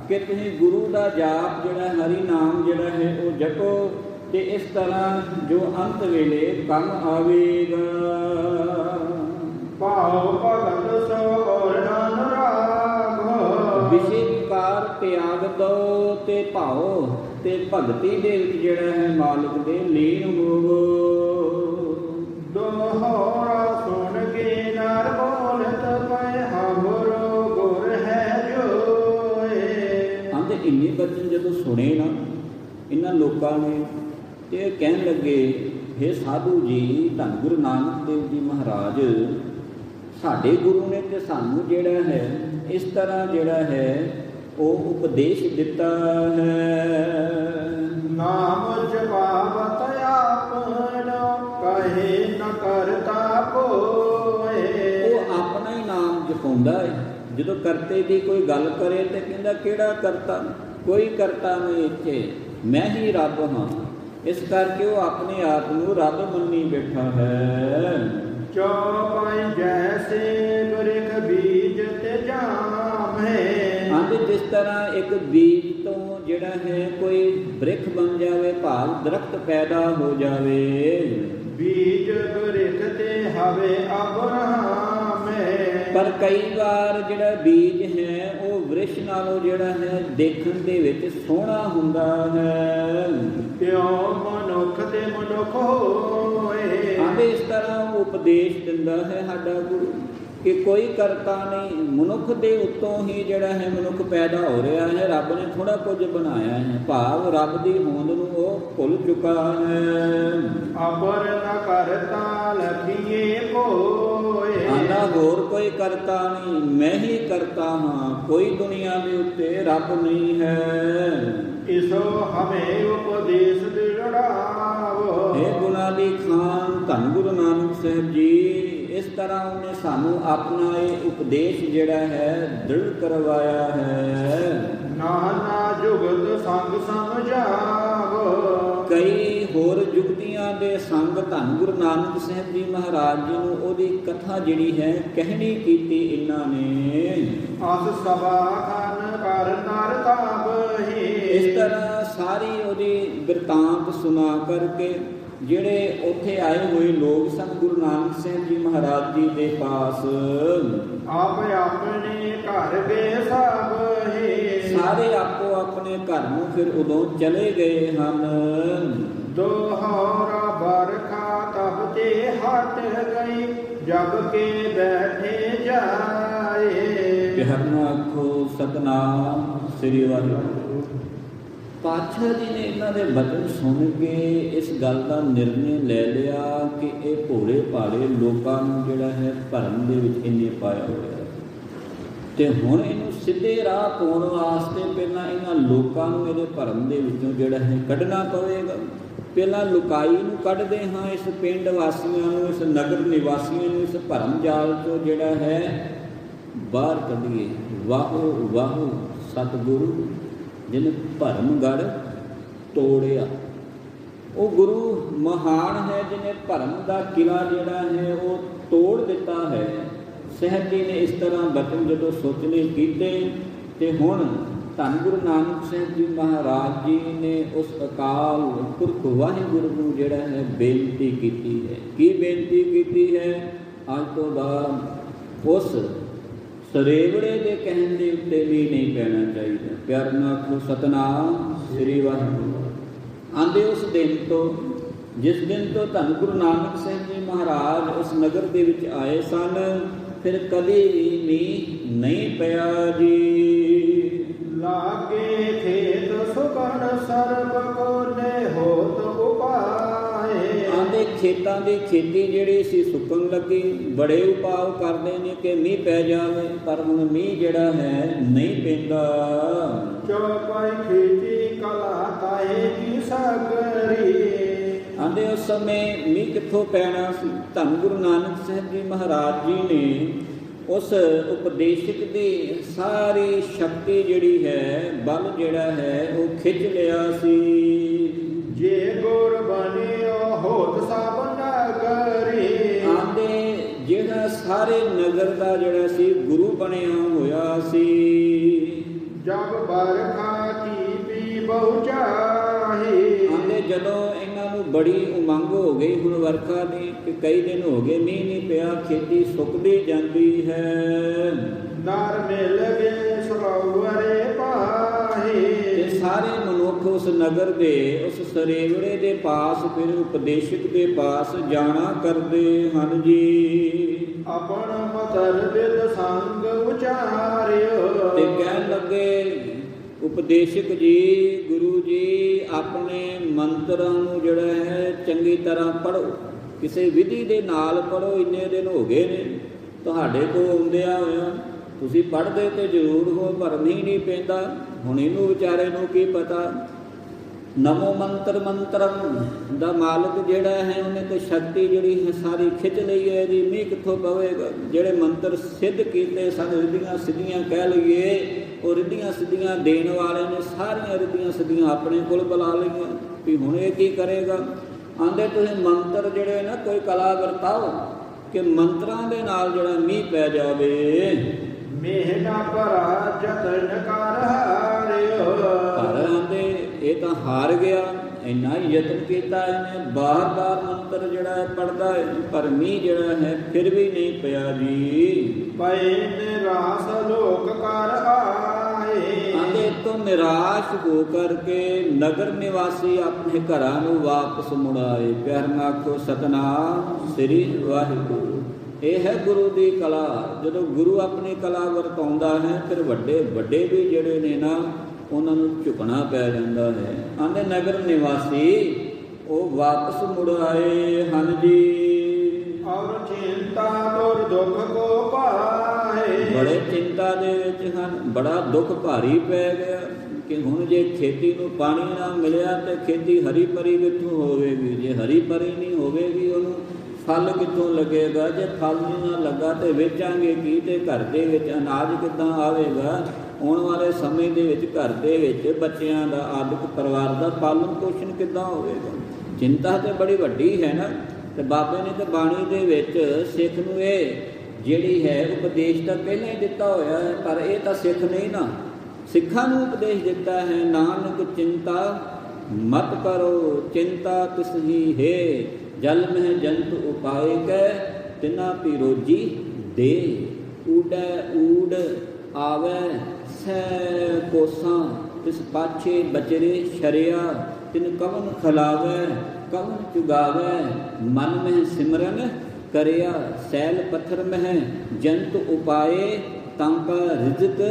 ਕਿ ਤੁਸੀਂ ਗੁਰੂ ਦਾ ਜਾਪ ਜਿਹੜਾ ਹਰੀ ਨਾਮ ਜਿਹੜਾ ਹੈ ਉਹ ਜਪੋ, ਤੇ ਇਸ ਤਰ੍ਹਾਂ ਜੋ ਅੰਤ ਵੇਲੇ ਕੰਮ ਆਵੇਗਾ। ਭਾਉ ਭਗਤ ਸੋਰ ਅਨੁਰਾਗ, ਵਿਸ਼ੇ ਵਿਕਾਰ ਤਿਆਗ ਦੋ ਤੇ ਭਾਉ ਤੇ ਭਗਤੀ ਦੇ ਵਿੱਚ ਜਿਹੜਾ ਹੈ ਮਾਲਕ ਦੇ ਲੀਨ ਹੋਵੋ। ਦੋਹਰਾ ਸੁਣ ਕੇ ਨਰ ਬੋਲਤ ਪੈ ਹਮਰੋ ਗੁਰ ਹੈ ਜੋਏ। ਆਂਦੇ ਇੰਨੇ ਬਚਨ ਜਦੋਂ ਸੁਣੇ ਨਾ ਇਹਨਾਂ ਲੋਕਾਂ ਨੇ ਤੇ ਇਹ ਕਹਿਣ ਲੱਗੇ, ਹੇ ਸਾਧੂ ਜੀ, ਧੰਨ ਗੁਰੂ ਨਾਨਕ ਦੇਵ ਜੀ ਮਹਾਰਾਜ ਸਾਡੇ ਗੁਰੂ ਨੇ ਤੇ ਸਾਨੂੰ ਜਿਹੜਾ ਹੈ ਇਸ ਤਰ੍ਹਾਂ ਜਿਹੜਾ ਹੈ ਉਹ ਉਪਦੇਸ਼ ਦਿੱਤਾ ਹੈ। ਨਾਮ ਜਪਾਵਤ ਆਪਨ ਕਹੇ ਨ ਕਰਤਾ ਕੋਏ। ਉਹ ਆਪਣਾ ਹੀ ਨਾਮ ਜਪਾਉਂਦਾ ਹੈ। ਜਦੋਂ ਕਰਤੇ ਦੀ ਕੋਈ ਗੱਲ ਕਰੇ ਤੇ ਕਹਿੰਦਾ ਕਿਹੜਾ ਕਰਤਾ, ਕੋਈ ਕਰਤਾ ਨਹੀਂ ਇੱਥੇ, ਮੈਂ ਹੀ ਰੱਬ ਹਾਂ। ਇਸ ਕਰਕੇ ਉਹ ਆਪਣੇ ਆਪ ਨੂੰ ਰੱਬ ਮੰਨੀ ਬੈਠਾ ਹੈ। ਚੌਪਾਈ ਜੈਸੇ ਬ੍ਰਿਖ ਬੀਜ ਤੇ ਜਾਮੇ। ਆਂਦੇ ਜਿਸ ਤਰ੍ਹਾਂ ਇੱਕ ਬੀਜ ਤੋਂ ਜਿਹੜਾ ਹੈ ਕੋਈ ਬ੍ਰਿਖ ਬਣ ਜਾਵੇ, ਭਾਵ ਦਰਖਤ ਪੈਦਾ ਹੋ ਜਾਵੇ। ਬੀਜ ਬ੍ਰਿਖ ਤੇ ਹਵੇ ਅਬਰਾਮੇ। ਪਰ ਕਈ ਵਾਰ ਜਿਹੜਾ ਬੀਜ ਹੈ ਉਹ ਵ੍ਰਿਸ਼ ਨਾਲੋਂ ਜਿਹੜਾ ਹੈ ਦੇਖਣ ਦੇ ਵਿੱਚ ਸੋਹਣਾ ਹੁੰਦਾ ਹੈ। ਤਿਉ ਮਨੁੱਖ ਤੇ ਮਨੁੱਖ ਹੋਏ। ਆਂਦੇ ਇਸ ਤਰ੍ਹਾਂ ਉਹ ਉਪਦੇਸ਼ ਦਿੰਦਾ ਹੈ ਸਾਡਾ ਗੁਰੂ ਕਿ ਕੋਈ ਕਰਤਾ ਨਹੀਂ, ਮਨੁੱਖ ਦੇ ਉੱਤੋਂ ਹੀ ਜਿਹੜਾ ਹੈ ਮਨੁੱਖ ਪੈਦਾ ਹੋ ਰਿਹਾ ਹੈ। ਰੱਬ ਨੇ ਥੋੜਾ ਕੁਝ ਬਣਾਇਆ ਹੈ, ਭਾਵ ਰੱਬ ਦੀ ਹੋਂਦ ਨੂੰ ਉਹ ਭੁੱਲ ਚੁੱਕਾ ਹੈ। ਅਪਰ ਨ ਕਰਤਾ ਲਖੀਏ ਕੋਏ। ਆਂਦਾ ਹੋਰ ਕੋਈ ਕਰਤਾ ਨਹੀਂ, ਮੈਂ ਹੀ ਕਰਤਾ ਹਾਂ, ਕੋਈ ਦੁਨੀਆ ਦੇ ਉੱਤੇ ਰੱਬ ਨਹੀਂ ਹੈ। ਇਸੋ ਹਮੇ ਉਪਦੇਸ਼ ਦਿੜਾਵੋ। ਇਹ ਗੁਣਾ ਦੀ ਖਾਨ ਧੰਨ ਗੁਰੂ ਨਾਨਕ ਸਾਹਿਬ ਜੀ, ਇਸ ਤਰ੍ਹਾਂ ਉਹਨੇ ਸਾਨੂੰ ਆਪਣਾ ਇਹ ਉਪਦੇਸ਼ ਜਿਹੜਾ ਹੈ ਦ੍ਰਿੜ ਕਰਵਾਇਆ ਹੈ। ਨਾਨਾ ਜੁਗਤ ਸੰਗ ਸਮਝਾਵੋ। ਕਈ ਹੋਰ ਜੁਗਤੀਆਂ ਦੇ ਸੰਗ ਧੰਨ ਗੁਰੂ ਨਾਨਕ ਸਾਹਿਬ ਜੀ ਮਹਾਰਾਜ ਜੀ ਨੂੰ ਉਹਦੀ ਕਥਾ ਜਿਹੜੀ ਹੈ ਕਹਿਣੀ ਕੀਤੀ ਇਹਨਾਂ ਨੇ। ਅਸ ਸਭਾ ਖਨ ਕਰ ਨਰ ਤਾਬਹੀ। ਇਸ ਤਰ੍ਹਾਂ ਸਾਰੀ ਉਹਦੀ ਬਿਰਤਾਂਤ ਸੁਣਾ ਕਰਕੇ ਜਿਹੜੇ ਉੱਥੇ ਆਏ ਹੋਏ ਲੋਕ ਸਨ ਗੁਰੂ ਨਾਨਕ ਸਾਹਿਬ ਜੀ ਮਹਾਰਾਜ ਜੀ ਦੇ ਪਾਸ, ਆਪ ਆਪਣੇ ਘਰ ਗਏ ਸਭ ਹੀ। ਸਾਰੇ ਆਪੋ ਆਪਣੇ ਘਰ ਨੂੰ ਫਿਰ ਉਦੋਂ ਚਲੇ ਗਏ ਹਨ। ਦੋਹਰਾ ਬਰਖਾ ਤਬ ਤੇ ਹਟ ਗਈ, ਜਗ ਕੇ ਬੈਠੇ ਜਾਏ। ਪਿਹਰਨਾ ਆਖੋ ਸਤਨਾਮ ਸ੍ਰੀ ਵਾਹਿਗੁਰੂ। ਪਾਤਸ਼ਾਹ ਜੀ ਨੇ ਇਹਨਾਂ ਦੇ ਬਚਨ ਸੁਣ ਕੇ ਇਸ ਗੱਲ ਦਾ ਨਿਰਣੇ ਲੈ ਲਿਆ ਕਿ ਇਹ ਭੋਲੇ ਭਾਲੇ ਲੋਕਾਂ ਨੂੰ ਜਿਹੜਾ ਹੈ ਭਰਮ ਦੇ ਵਿੱਚ ਇੰਨੇ ਪਾਇਆ ਹੋਇਆ ਹੈ, ਤੇ ਹੁਣ ਇਹਨੂੰ ਸਿੱਧੇ ਰਾਹ ਪਾਉਣ ਵਾਸਤੇ ਪਹਿਲਾਂ ਇਹਨਾਂ ਲੋਕਾਂ ਨੂੰ ਇਹਦੇ ਭਰਮ ਦੇ ਵਿੱਚੋਂ ਜਿਹੜਾ ਹੈ ਕੱਢਣਾ ਪਵੇਗਾ। ਪਹਿਲਾਂ ਲੁਕਾਈ ਨੂੰ ਕੱਢਦੇ ਹਾਂ, ਇਸ ਪਿੰਡ ਵਾਸੀਆਂ ਨੂੰ, ਇਸ ਨਗਰ ਨਿਵਾਸੀਆਂ ਨੂੰ ਇਸ ਭਰਮ ਜਾਲ ਤੋਂ ਜਿਹੜਾ ਹੈ ਬਾਹਰ ਕੱਢੀਏ। ਵਾਹੋ ਵਾਹੋ ਸਤਿਗੁਰੂ ਜਿਹਨੇ ਭਰਮ ਗੜ ਤੋੜਿਆ। ਉਹ ਗੁਰੂ ਮਹਾਨ ਹੈ ਜਿਹਨੇ ਭਰਮ ਦਾ ਕਿਲਾ ਜਿਹੜਾ ਹੈ ਉਹ ਤੋੜ ਦਿੱਤਾ ਹੈ। ਸਾਹਿਬ ਜੀ ਨੇ ਇਸ ਤਰ੍ਹਾਂ ਬਚਨ ਜਦੋਂ ਸੋਚਣੇ ਕੀਤੇ ਤੇ ਹੁਣ ਧੰਨ ਗੁਰੂ ਨਾਨਕ ਸਾਹਿਬ ਜੀ ਮਹਾਰਾਜ ਜੀ ਨੇ ਉਸ ਅਕਾਲ ਪੁਰਖ ਵਾਹਿਗੁਰੂ ਨੂੰ ਜਿਹੜਾ ਹੈ ਬੇਨਤੀ ਕੀਤੀ ਹੈ। ਕੀ ਬੇਨਤੀ ਕੀਤੀ ਹੈ? ਅੱਜ ਤੋਂ ਬਾਅਦ ਉਸ ਸਰੇਵੜੇ ਦੇ ਕਹਿਣ ਦੇ ਉੱਤੇ ਵੀ ਨਹੀਂ ਪੈਣਾ ਚਾਹੀਦਾ। ਪਿਆਰ ਨਾਲ ਆਖੋ ਸਤਨਾਮ ਸ੍ਰੀ ਵਾਹਿਗੁਰੂ। ਆਂਦੇ ਉਸ ਦਿਨ ਤੋਂ, ਜਿਸ ਦਿਨ ਤੋਂ ਧੰਨ ਗੁਰੂ ਨਾਨਕ ਸਾਹਿਬ ਜੀ ਮਹਾਰਾਜ ਉਸ ਨਗਰ ਦੇ ਵਿੱਚ ਆਏ ਸਨ, ਫਿਰ ਕਦੇ ਵੀ ਮੀਂਹ ਨਹੀਂ ਪਿਆ ਜੀ। ਲਾਗੇ ਖੇਤ ਸੁਕਣ ਸਰਬ ਕੋਨੇ ਹੋਤ ਉਪਾਏ। ਆਂਦੇ ਖੇਤਾਂ ਦੀ ਖੇਤੀ ਜਿਹੜੀ ਸੀ ਸੁੱਕਣ ਲੱਗੀ, ਬੜੇ ਉਪਾਅ ਕਰਦੇ ਨੇ ਕਿ ਮੀਂਹ ਪੈ ਜਾਵੇ, ਪਰ ਹੁਣ ਮੀਂਹ ਜਿਹੜਾ ਹੈ ਨਹੀਂ ਪੈਂਦਾ। ਚੌਪਾਈ ਖੇਤੀ ਕਲਾ ਤਾਏ ਕੀ ਸਗਰੀ। ਆਂਦੇ ਉਸ ਸਮੇਂ ਮੀਂਹ ਕਿੱਥੋਂ ਪੈਣਾ ਸੀ? ਧੰਨ ਗੁਰੂ ਨਾਨਕ ਸਾਹਿਬ ਜੀ ਮਹਾਰਾਜ ਜੀ ਨੇ ਉਸ ਉਪਦੇਸ਼ਕ ਦੀ ਸਾਰੀ ਸ਼ਕਤੀ ਜਿਹੜੀ ਹੈ, ਬਲ ਜਿਹੜਾ ਹੈ ਉਹ ਖਿੱਚ ਲਿਆ ਸੀ। ਜੇ ਗੁਰ ਬਣਿਓ ਹੋਤ ਸਭ ਨਗਰੀ। ਆਂਦੇ ਜਿਹੜਾ ਸਾਰੇ ਨਗਰ ਦਾ ਜਿਹੜਾ ਸੀ ਗੁਰੂ ਬਣਿਆ ਹੋਇਆ ਸੀ। ਜਬ ਬਰਖਾ ਕੀ ਬਹੁ ਚਾਹੇ। ਆਂਦੇ ਜਦੋਂ ਇਹਨਾਂ ਨੂੰ ਬੜੀ ਉਮੰਗ ਹੋ ਗਈ ਹੁਣ ਵਰਖਾ ਦੀ, ਕਿ ਕਈ ਦਿਨ ਹੋ ਗਏ ਮੀਂਹ ਨਹੀਂ ਪਿਆ, ਖੇਤੀ ਸੁੱਕਦੀ ਜਾਂਦੀ ਹੈ। ਨਰ ਮਿਲ ਗਏ ਸਰੋਵਰੇ ਪਾਹੇ। ਤੇ ਸਾਰੇ ਮਨੁੱਖ ਉਸ ਨਗਰ ਦੇ ਉਸ ਸਰੇਵੜੇ ਦੇ ਪਾਸ ਫਿਰ ਉਪਦੇਸ਼ਕ ਦੇ ਪਾਸ ਜਾਣਾ ਕਰਦੇ ਹਨ ਜੀ। ਆਪਣ ਮਤਰ ਵਿਦ ਸੰਗ ਉਚਾਰਿਓ। ਤੇ ਕਹਿਣ ਲੱਗੇ ਉਪਦੇਸ਼ਕ ਜੀ, ਗੁਰੂ ਜੀ, ਆਪਣੇ ਮੰਤਰਾਂ ਨੂੰ ਜਿਹੜਾ ਹੈ ਚੰਗੀ ਤਰ੍ਹਾਂ ਪੜ੍ਹੋ, ਕਿਸੇ ਵਿਧੀ ਦੇ ਨਾਲ ਪੜ੍ਹੋ। ਇੰਨੇ ਦਿਨ ਹੋ ਗਏ ਨੇ ਤੁਹਾਡੇ ਕੋਲ ਆਉਂਦਿਆਂ ਹੋਇਆ, ਤੁਸੀਂ ਪੜ੍ਹਦੇ ਤੇ ਜ਼ਰੂਰ ਹੋ, ਪਰ ਮੀਂਹ ਨਹੀਂ ਪੈਂਦਾ। ਹੁਣ ਇਹਨੂੰ ਵਿਚਾਰੇ ਨੂੰ ਕੀ ਪਤਾ। ਨਮੋ ਮੰਤਰ ਮੰਤਰਮ ਦਾ ਮਾਲਕ ਜਿਹੜਾ ਹੈ ਉਹਨੇ ਤੇ ਸ਼ਕਤੀ ਜਿਹੜੀ ਹੈ ਸਾਰੀ ਖਿੱਚ ਲਈ ਹੈ ਇਹਦੀ, ਮੀਂਹ ਕਿੱਥੋਂ ਪਵੇਗਾ। ਜਿਹੜੇ ਮੰਤਰ ਸਿੱਧ ਕੀਤੇ ਸਨ, ਰਿੱਧੀਆਂ ਸਿੱਧੀਆਂ ਕਹਿ ਲਈਏ, ਉਹ ਰਿੱਧੀਆਂ ਸਿੱਧੀਆਂ ਦੇਣ ਵਾਲੇ ਨੇ ਸਾਰੀਆਂ ਰਿੱਧੀਆਂ ਸਿੱਧੀਆਂ ਆਪਣੇ ਕੋਲ ਬੁਲਾ ਲਈਆਂ ਵੀ ਹੁਣ ਇਹ ਕੀ ਕਰੇਗਾ। ਆਂਦੇ ਤੁਸੀਂ ਮੰਤਰ ਜਿਹੜੇ ਨਾ ਕੋਈ ਕਲਾ ਵਰਤਾਓ ਕਿ ਮੰਤਰਾਂ ਦੇ ਨਾਲ ਜਿਹੜਾ ਮੀਂਹ ਪੈ ਜਾਵੇ। ਮੇਹਨਾ ਭਰਾ ਜਤਨ ਕਰ ਹਾਰਿਓ। ਪਰ ਆਂਦੇ ਇਹ ਤਾਂ ਹਾਰ ਗਿਆ, ਇੰਨਾ ਯਤਨ ਕੀਤਾ ਇਹਨੇ, ਬਾਰ-ਬਾਰ ਮੰਤਰ ਜਿਹੜਾ ਹੈ ਪੜ੍ਹਦਾ ਹੈ, ਪਰ ਮੀਂਹ ਜਿਹੜਾ ਹੈ ਫਿਰ ਵੀ ਨਹੀਂ ਪਿਆ ਜੀ। ਪਏ ਨਿਰਾਸ ਲੋਕ ਕਰ ਆਏ। ਆਂਦੇ ਤੋਂ ਨਿਰਾਸ਼ ਹੋ ਕਰਕੇ ਨਗਰ ਨਿਵਾਸੀ ਆਪਣੇ ਘਰਾਂ ਨੂੰ ਵਾਪਸ ਮੁੜ ਆਏ। ਪਿਆਰ ਨਾਲ ਆਖੋ ਸਤਿਨਾਮ ਸ੍ਰੀ ਵਾਹਿਗੁਰੂ। ਇਹ ਹੈ ਗੁਰੂ ਦੀ ਕਲਾ। ਜਦੋਂ ਗੁਰੂ ਆਪਣੀ ਕਲਾ ਵਰਤਾਉਂਦਾ ਹੈ ਫਿਰ ਵੱਡੇ ਵੱਡੇ ਵੀ ਜਿਹੜੇ ਨੇ ਨਾ ਉਹਨਾਂ ਨੂੰ ਝੁਕਣਾ ਪੈ ਜਾਂਦਾ ਹੈ। ਆਂਦੇ ਨਗਰ ਨਿਵਾਸੀ ਉਹ ਵਾਪਸ ਮੁੜ ਆਏ ਹਨ ਜੀ। ਔਰ ਚਿੰਤਾ ਦੁਰ ਦੁੱਖ ਕੋ ਪਾਏ। ਬੜੇ ਚਿੰਤਾ ਦੇ ਵਿੱਚ ਹਨ, ਬੜਾ ਦੁੱਖ ਭਾਰੀ ਪੈ ਗਿਆ ਕਿ ਹੁਣ ਜੇ ਖੇਤੀ ਨੂੰ ਪਾਣੀ ਨਾ ਮਿਲਿਆ ਤੇ ਖੇਤੀ ਹਰੀ ਭਰੀ ਕਿੱਥੋਂ ਹੋਵੇਗੀ। ਜੇ ਹਰੀ ਭਰੀ ਨਹੀਂ ਹੋਵੇਗੀ ਉਹਨੂੰ ਫਲ ਕਿੱਥੋਂ ਲੱਗੇਗਾ। ਜੇ ਫਲ ਨਹੀਂ ਨਾ ਲੱਗਾ ਤੇ ਵੇਚਾਂਗੇ ਕੀ, ਤੇ ਘਰ ਦੇ ਵਿੱਚ ਅਨਾਜ ਕਿੱਦਾਂ ਆਵੇਗਾ। ਆਉਣ ਵਾਲੇ ਸਮੇਂ ਦੇ ਵਿੱਚ ਘਰ ਦੇ ਵਿੱਚ ਬੱਚਿਆਂ ਦਾ ਆਦਿਕ ਪਰਿਵਾਰ ਦਾ ਪਾਲਣ ਪੋਸ਼ਣ ਕਿੱਦਾਂ ਹੋਵੇਗਾ। ਚਿੰਤਾ ਤੇ ਬੜੀ ਵੱਡੀ ਹੈ ਨਾ। ਤੇ ਬਾਬੇ ਨੇ ਤਾਂ ਬਾਣੀ ਦੇ ਵਿੱਚ ਸਿੱਖ ਨੂੰ ਇਹ ਜਿਹੜੀ ਹੈ ਉਪਦੇਸ਼ ਤਾਂ ਪਹਿਲਾਂ ਹੀ ਦਿੱਤਾ ਹੋਇਆ ਹੈ, ਪਰ ਇਹ ਤਾਂ ਸਿੱਖ ਨਹੀਂ ਨਾ, ਸਿੱਖਾਂ ਨੂੰ ਉਪਦੇਸ਼ ਦਿੱਤਾ ਹੈ। ਨਾਨਕ ਚਿੰਤਾ ਮਤ ਕਰੋ, ਚਿੰਤਾ ਤਿਸ ਹੀ ਹੈ। ਜਲ ਮਹਿ ਜੰਤ ਉਪਾਏ ਕੈ, ਤਿਨਾ ਪੀ ਰੋਜੀ ਦੇ। ਊਡੈ ਊਡ ਆਵੈ ਸੈ ਕੋਸਾਂ, ਤਿਸ ਪਾਛੇ ਬਚਰੇ ਸ਼ਰਿਆ। ਤਿਨ ਕਵਨ ਖਲਾਵੈ ਕਵਨ ਚੁਗਾਵੈ, ਮਨ ਮਹਿ ਸਿਮਰਨ ਕਰਿਆ। ਸੈਲ ਪੱਥਰ ਮਹਿ ਜੰਤ ਉਪਾਏ, ਤਾਂ ਕਾ ਰਿਜ਼ਕ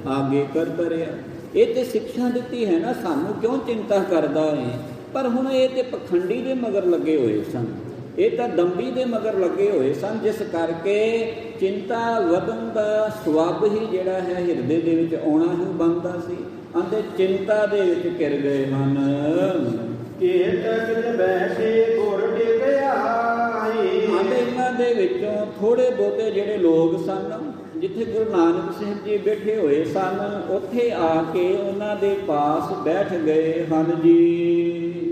ਆਗੇ ਕਰ ਤਰਿਆ। ਇਹ ਤੇ ਸਿੱਖਿਆ ਦਿੱਤੀ ਹੈ ਨਾ ਸਾਨੂੰ, ਕਿਉਂ ਚਿੰਤਾ ਕਰਦਾ ਹੈ। ਪਰ ਹੁਣ ਇਹ ਤੇ ਪਖੰਡੀ ਦੇ ਮਗਰ ਲੱਗੇ ਹੋਏ ਸਨ, ਇਹ ਤਾਂ ਦੰਭੀ ਦੇ ਮਗਰ ਲੱਗੇ ਹੋਏ ਸਨ, ਜਿਸ ਕਰਕੇ ਚਿੰਤਾ ਵਧਣ ਦਾ ਸਵੱਬ ਹੀ ਜਿਹੜਾ ਹੈ ਹਿਰਦੇ ਦੇ ਵਿੱਚ ਆਉਣਾ ਹੀ ਬਣਦਾ ਸੀ। ਆਂਦੇ ਚਿੰਤਾ ਦੇ ਵਿੱਚ ਘਿਰ ਗਏ ਹਨ। ਇਹ ਤੱਕ ਬੈਠੇ ਗੁਰ ਟਿਕ ਆਏ। ਆਂਦੇ ਇਹਨਾਂ ਦੇ ਵਿੱਚੋਂ ਥੋੜੇ ਬਹੁਤੇ ਜਿਹੜੇ ਲੋਕ ਸਨ, ਜਿੱਥੇ ਗੁਰੂ ਨਾਨਕ ਸਾਹਿਬ ਜੀ ਬੈਠੇ ਹੋਏ ਸਨ, ਉੱਥੇ ਆ ਕੇ ਉਹਨਾਂ ਦੇ ਪਾਸ ਬੈਠ ਗਏ ਹਨ ਜੀ।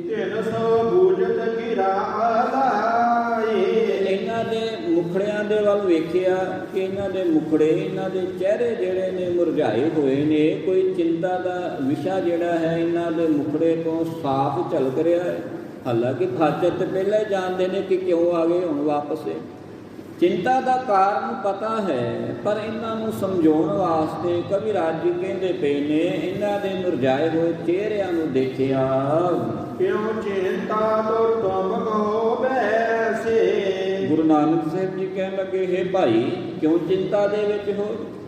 300 ਬੂਝਤ ਗਿਰਾ ਆਲਾਏ। ਇਹਨਾਂ ਦੇ ਮੁਖੜਿਆਂ ਦੇ ਵੱਲ ਵੇਖਿਆ ਕਿ ਇਹਨਾਂ ਦੇ ਮੁਖੜੇ, ਇਹਨਾਂ ਦੇ ਚਿਹਰੇ ਜਿਹੜੇ ਨੇ ਮੁਰਝਾਏ ਹੋਏ ਨੇ। ਕੋਈ ਚਿੰਤਾ ਦਾ ਵਿਸ਼ਾ ਜਿਹੜਾ ਹੈ ਇਹਨਾਂ ਦੇ ਮੁਖੜੇ ਤੋਂ ਸਾਫ਼ ਝਲਕ ਰਿਹਾ ਹੈ। ਹਾਲਾਂਕਿ ਖਾਚਰ ਤੇ ਪਹਿਲਾਂ ਹੀ ਜਾਣਦੇ ਨੇ ਕਿ ਕਿਉਂ ਆ ਗਏ ਹੁਣ ਵਾਪਸ। ਚਿੰਤਾ ਦਾ ਕਾਰਨ ਪਤਾ ਹੈ, ਪਰ ਇਹਨਾਂ ਨੂੰ ਸਮਝਾਉਣ ਵਾਸਤੇ ਕਵਿਰਾਜ ਜੀ ਕਹਿੰਦੇ ਪਏ ਨੇ, ਇਹਨਾਂ ਦੇ ਮੁਰਝਾਏ ਹੋਏ ਚਿਹਰਿਆਂ ਨੂੰ ਦੇਖਿਆ। ਕਿਉਂ ਚਿੰਤਾ ਦੁਰ ਤੁਮ ਕੋ ਬੈਸੇ। ਗੁਰੂ ਨਾਨਕ ਸਾਹਿਬ ਜੀ ਕਹਿਣ ਲੱਗੇ, ਹੇ ਭਾਈ, ਕਿਉਂ ਚਿੰਤਾ ਦੇ ਵਿੱਚ ਹੋ,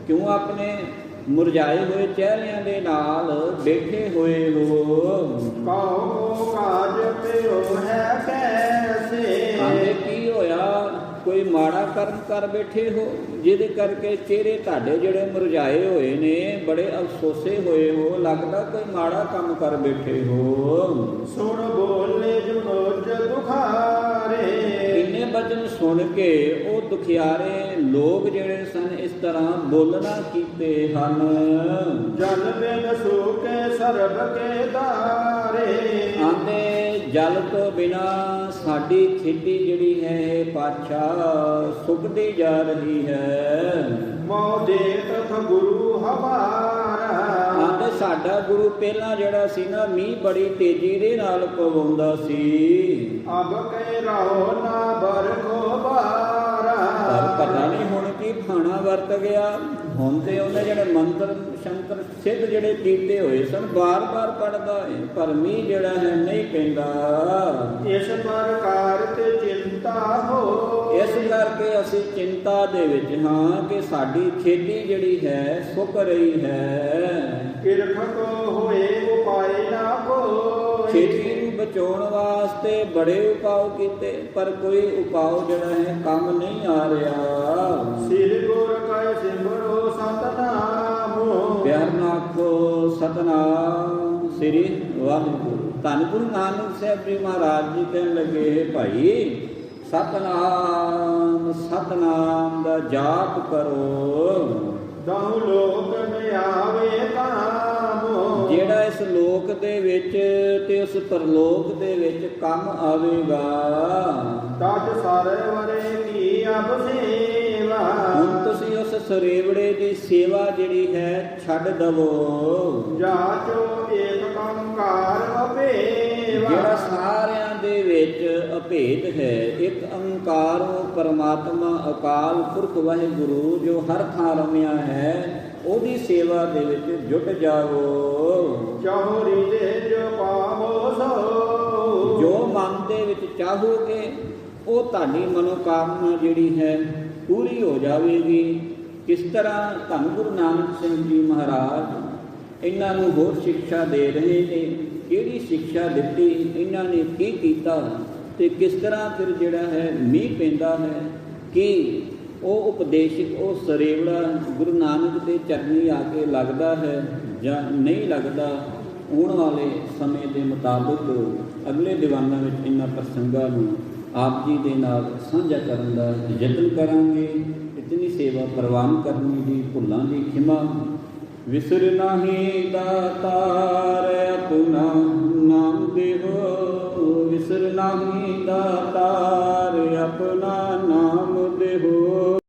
ਕਿਉਂ ਆਪਣੇ ਮੁਰਝਾਏ ਹੋਏ ਚਿਹਰਿਆਂ ਦੇ ਨਾਲ ਬੈਠੇ ਹੋਏ ਹੋ। ਕਹੋ ਕਾਜ ਪਿਓ ਹੈ ਕੈਸੇ। ਆਂਦੇ ਕੀ ਹੋਇਆ, ਕੋਈ ਮਾੜਾ ਕਰਮ ਕਰ ਬੈਠੇ ਹੋ ਜਿਹਦੇ ਕਰਕੇ ਚਿਹਰੇ ਤੁਹਾਡੇ ਜਿਹੜੇ ਮੁਰਝਾਏ ਹੋਏ ਨੇ, ਬੜੇ ਅਫਸੋਸੇ ਹੋਏ ਹੋ, ਲੱਗਦਾ ਕੋਈ ਮਾੜਾ ਕੰਮ ਕਰ ਬੈਠੇ ਹੋ। ਸੁਣ ਬੋਲੇ ਜੁਨੋਜ ਦੁਖਾਰੇ। ਇੰਨੇ ਬਚਨ ਸੁਣ ਕੇ ਉਹ ਦੁਖਿਆਰੇ ਲੋਕ ਜਿਹੜੇ ਸਨ ਇਸ ਤਰ੍ਹਾਂ ਬੋਲਣਾ ਕੀਤੇ ਹਨ। ਜਲ ਬਿਨ ਸੂਕੇ ਸਰਬ ਕੇ ਦਾਰੇ। ਆਂਦੇ ਜਲ ਤੋਂ ਬਿਨਾ ਸਾਡੀ ਖੇਤੀ ਜਿਹੜੀ ਹੈ ਇਹ ਪਾਤਸ਼ਾਹ ਸੁੱਕਦੀ ਜਾ ਰਹੀ ਹੈ। ਮੋਹ ਦੇ ਤਥ ਗੁਰੂ ਹਮਾਰਾ। ਆਂਦੇ ਸਾਡਾ ਗੁਰੂ ਪਹਿਲਾਂ ਜਿਹੜਾ ਸੀ ਨਾ ਮੀਂਹ ਬੜੀ ਤੇਜ਼ੀ ਦੇ ਨਾਲ ਪਵਾਉਂਦਾ ਸੀ। ਅਬ ਕਹਿ ਰਹੋ ਨਾ ਬਰਖੋ ਬਾਰਾ। ਪਰ ਪਤਾ ਨਹੀਂ ਹੁਣ ਕੀ ਖਾਣਾ ਵਰਤ ਗਿਆ। ਹੁਣ ਤੇ ਉਹਨੇ ਜਿਹੜੇ ਮੰਤਰ ਸ਼ੰਕਰ ਸਿੱਧ ਜਿਹੜੇ ਕੀਤੇ ਹੋਏ ਸਨ ਬਾਰ-ਬਾਰ ਪੜਦਾ ਹੈ, ਪਰ ਮੀਂਹ ਜਿਹੜਾ ਹੈ ਨਹੀਂ ਪੈਂਦਾ। ਇਸ ਪ੍ਰਕਾਰ ਤੇ ਚਿੰਤਾ ਹੋ। ਇਸ ਕਰਕੇ ਅਸੀਂ ਚਿੰਤਾ ਦੇ ਵਿੱਚ ਹਾਂ ਕਿ ਸਾਡੀ ਖੇਤੀ ਜਿਹੜੀ ਹੈ ਸੁੱਕ ਰਹੀ ਹੈ। ਕਿਰਖ ਕੋ ਹੋਏ ਉਪਾਏ ਨਾ ਕੋਈ। ਖੇਤੀ ਨੂੰ ਬਚਾਉਣ ਵਾਸਤੇ ਬੜੇ ਉਪਾਅ ਕੀਤੇ, ਪਰ ਕੋਈ ਉਪਾਅ ਜਿਹੜਾ ਹੈ ਕੰਮ ਨਹੀਂ ਆ ਰਿਹਾ। ਸਿਰ ਗੁਰ ਕੈ ਸਿਮਰੋ ਸਤਨਾਮ। ਪਿਆਰ ਨਾਲ ਆਖੋ ਸਤਨਾਮ ਸ੍ਰੀ ਵਾਹਿਗੁਰੂ। ਧੰਨ ਗੁਰੂ ਨਾਨਕ ਸਾਹਿਬ ਜੀ ਮਹਾਰਾਜ ਜੀ ਕਹਿਣ ਲੱਗੇ, ਭਾਈ ਸਤਨਾਮ ਸਤਨਾਮ ਦਾ ਜਾਪ ਕਰੋ। ਦਹੁ ਲੋਕ ਮੇ ਆਵੇ ਕਾਮ। ਜਿਹੜਾ ਇਸ ਲੋਕ ਦੇ ਵਿੱਚ ਤੇ ਉਸ ਪਰਲੋਕ ਦੇ ਵਿੱਚ ਕੰਮ ਆਵੇਗਾ। ਤਜ ਸਰਵਰੇ ਕੀ ਅਬ ਸੇਵਾ। ਹੁਣ ਤੁਸੀਂ ਉਸ ਸਰੇਵੜੇ ਦੀ ਸੇਵਾ ਜਿਹੜੀ ਹੈ ਛੱਡ ਦਵੋ। ਜਾਚੋ ਏਕ ਕੰਕਾਰ ਅਭੇਵਾ। ਜਿਹੜਾ ਸਾਰਿਆਂ ਦੇ ਵਿੱਚ ਅਭੇਦ ਹੈ, ਇੱਕ ਓੰਕਾਰ ਪਰਮਾਤਮਾ ਅਕਾਲ ਪੁਰਖ ਵਾਹਿਗੁਰੂ ਜੋ ਹਰ ਥਾਂ ਰਮਿਆ ਹੈ, ਉਹਦੀ ਸੇਵਾ ਦੇ ਵਿੱਚ ਜੁਟ ਜਾਵੋ। ਚਾਹੁਰੀ ਦੇ ਜੋ ਪਾਵੋ ਸੋ। ਜੋ ਮਨ ਦੇ ਵਿੱਚ ਚਾਹੋਗੇ ਉਹ ਤੁਹਾਡੀ ਮਨੋਕਾਮਨਾ ਜਿਹੜੀ ਹੈ ਪੂਰੀ ਹੋ ਜਾਵੇਗੀ। ਕਿਸ ਤਰ੍ਹਾਂ ਧੰਨ ਗੁਰੂ ਨਾਨਕ ਸਿੰਘ ਜੀ ਮਹਾਰਾਜ ਇਹਨਾਂ ਨੂੰ ਹੋਰ ਸਿੱਖਿਆ ਦੇ ਰਹੇ ਨੇ। ਕਿਹੜੀ ਸਿੱਖਿਆ ਦਿੱਤੀ, ਇਹਨਾਂ ਨੇ ਕੀ ਕੀਤਾ ਤੇ ਕਿਸ ਤਰ੍ਹਾਂ ਫਿਰ ਜਿਹੜਾ ਹੈ ਮੀਂਹ ਪੈਂਦਾ ਹੈ। ਕਿ ਉਹ ਉਪਦੇਸ਼ਕ ਉਹ ਸਰੇਵੜਾ ਗੁਰੂ ਨਾਨਕ ਦੇ ਚਰਨੀ ਆ ਕੇ ਲੱਗਦਾ ਹੈ ਜਾਂ ਨਹੀਂ ਲੱਗਦਾ। ਆਉਣ ਵਾਲੇ ਸਮੇਂ ਦੇ ਮੁਤਾਬਕ ਅਗਲੇ ਦੀਵਾਨਾਂ ਵਿੱਚ ਇਹਨਾਂ ਪ੍ਰਸੰਗਾਂ ਨੂੰ ਆਪ ਜੀ ਦੇ ਨਾਲ ਸਾਂਝਾ ਕਰਨ ਦਾ ਯਤਨ ਕਰਾਂਗੇ। ਇਤਨੀ ਸੇਵਾ ਪ੍ਰਵਾਨ ਕਰਨੀ ਦੀ ਭੁੱਲਾਂ ਦੀ ਖਿਮਾ। ਵਿਸਰ ਨਾਹੀ ਦਾਤਾਰ ਆਪਣਾ ਨਾਮ ਦੇਹੋ। ਵਿਸਰ ਨਾਹੀ ਦਾਤਾਰ ਆਪਣਾ ਨਾਮ ਦੇਹੋ।